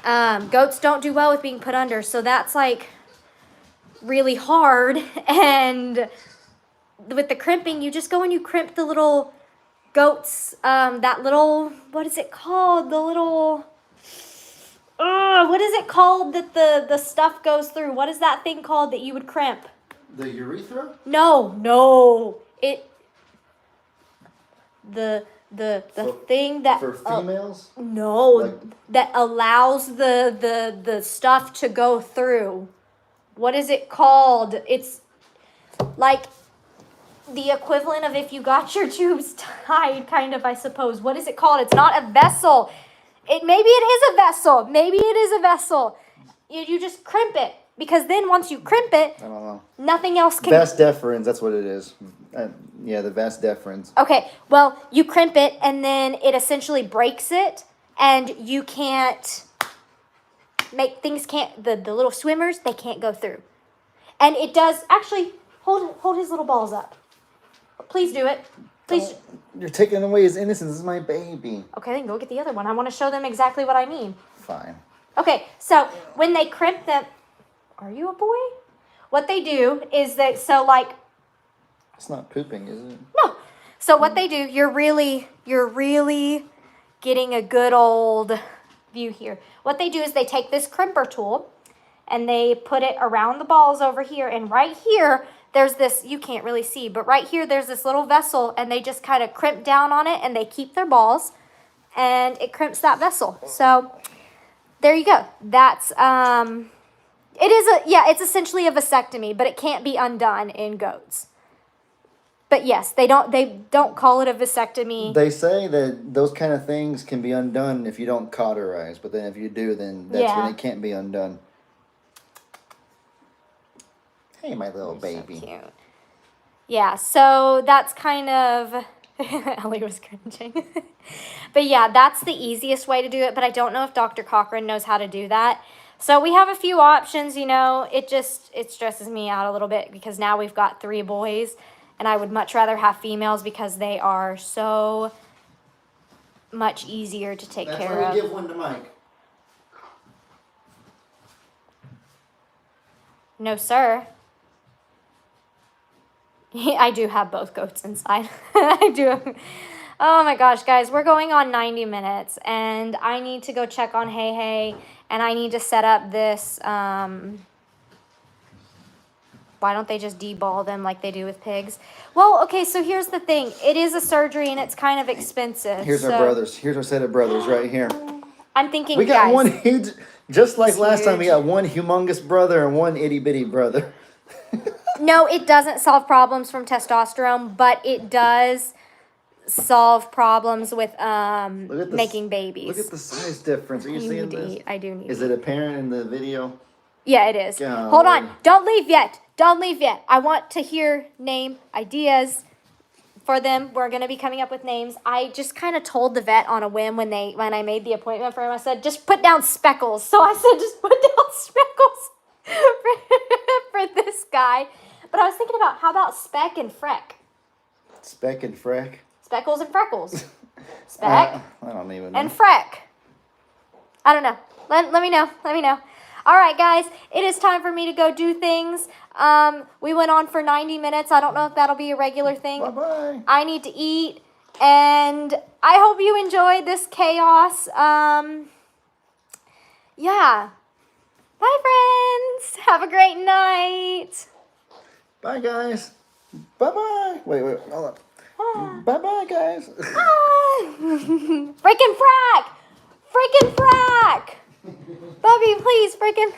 goats don't do well with being put under, so that's like really hard. And with the crimping, you just go and you crimp the little goats, that little, what is it called? The little, what is it called that the stuff goes through? What is that thing called that you would crimp? The urethra? No. The thing that for females? No, Like, that allows the stuff to go through. What is it called? It's like the equivalent of if you got your tubes tied, kind of, I suppose. What is it called? It's not a vessel. Maybe it is a vessel. Maybe it is a vessel. You just crimp it, because then once you crimp it, I don't know. nothing else can. Vas deferens, that's what it is. Yeah, the vas deferens. Okay, well, you crimp it and then it essentially breaks it, and you can't make things the little swimmers, they can't go through. And it does actually hold his little balls up. Please do it. Please. You're taking away his innocence. This is my baby. Okay, then go get the other one. I want to show them exactly what I mean. Fine. Okay, so when they crimp them, are you a boy? What they do is It's not pooping, is it? No. So what they do, you're really getting a good old view here. What they do is they take this crimper tool and they put it around the balls over here, and right here there's this, you can't really see, but right here there's this little vessel, and they just kind of crimp down on it, and they keep their balls, and it crimps that vessel. So there you go. That's it's essentially a vasectomy, but it can't be undone in goats. But yes, they don't call it a vasectomy. They say that those kind of things can be undone if you don't cauterize, but then if you do, then that's when it can't be undone. Hey, my little baby. So cute. Yeah, so that's kind of Ellie was cringing. But yeah, that's the easiest way to do it, but I don't know if Dr. Cochran knows how to do that. So we have a few options, you know. It stresses me out a little bit because now we've got 3 boys, and I would much rather have females because they are so much easier to take care of. Give one to Mike. No, sir. I do have both goats inside. I do. Oh my gosh, guys, we're going on 90 minutes, and I need to go check on Hey Hey, and I need to set up this, why don't they just deball them like they do with pigs? Well, okay, so here's the thing. It is a surgery, and it's kind of expensive. Here's our brothers. Here's our set of brothers right here. I'm thinking, we got guys, one huge, just like it's last time, we huge. got one humongous brother and one itty bitty brother. No, it doesn't solve problems from testosterone, but it does solve problems with making babies. Look at the size difference. Are you seeing this? I do need Is it apparent in the video? Yeah, it is. Golly. Hold on. Don't leave yet. Don't leave yet. I want to hear name ideas for them. We're going to be coming up with names. I just kind of told the vet on a whim when I made the appointment for him. I said, just put down Speckles. So I said, just put down Speckles for this guy. But I was thinking about, how about Speck and Freck? Speck and Freck? Speckles and Freckles. Speck I don't even know. and Freck. I don't know. Let me know. Let me know. All right, guys. It is time for me to go do things. We went on for 90 minutes. I don't know if that'll be a regular thing. Bye-bye. I need to eat. And I hope you enjoyed this chaos. Yeah. Bye, friends. Have a great night. Bye, guys. Bye-bye. Wait, hold on. Bye-bye, guys. Frickin' frack! Frickin' frack! Bubby, please, frickin'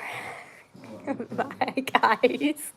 frack. Bye, guys.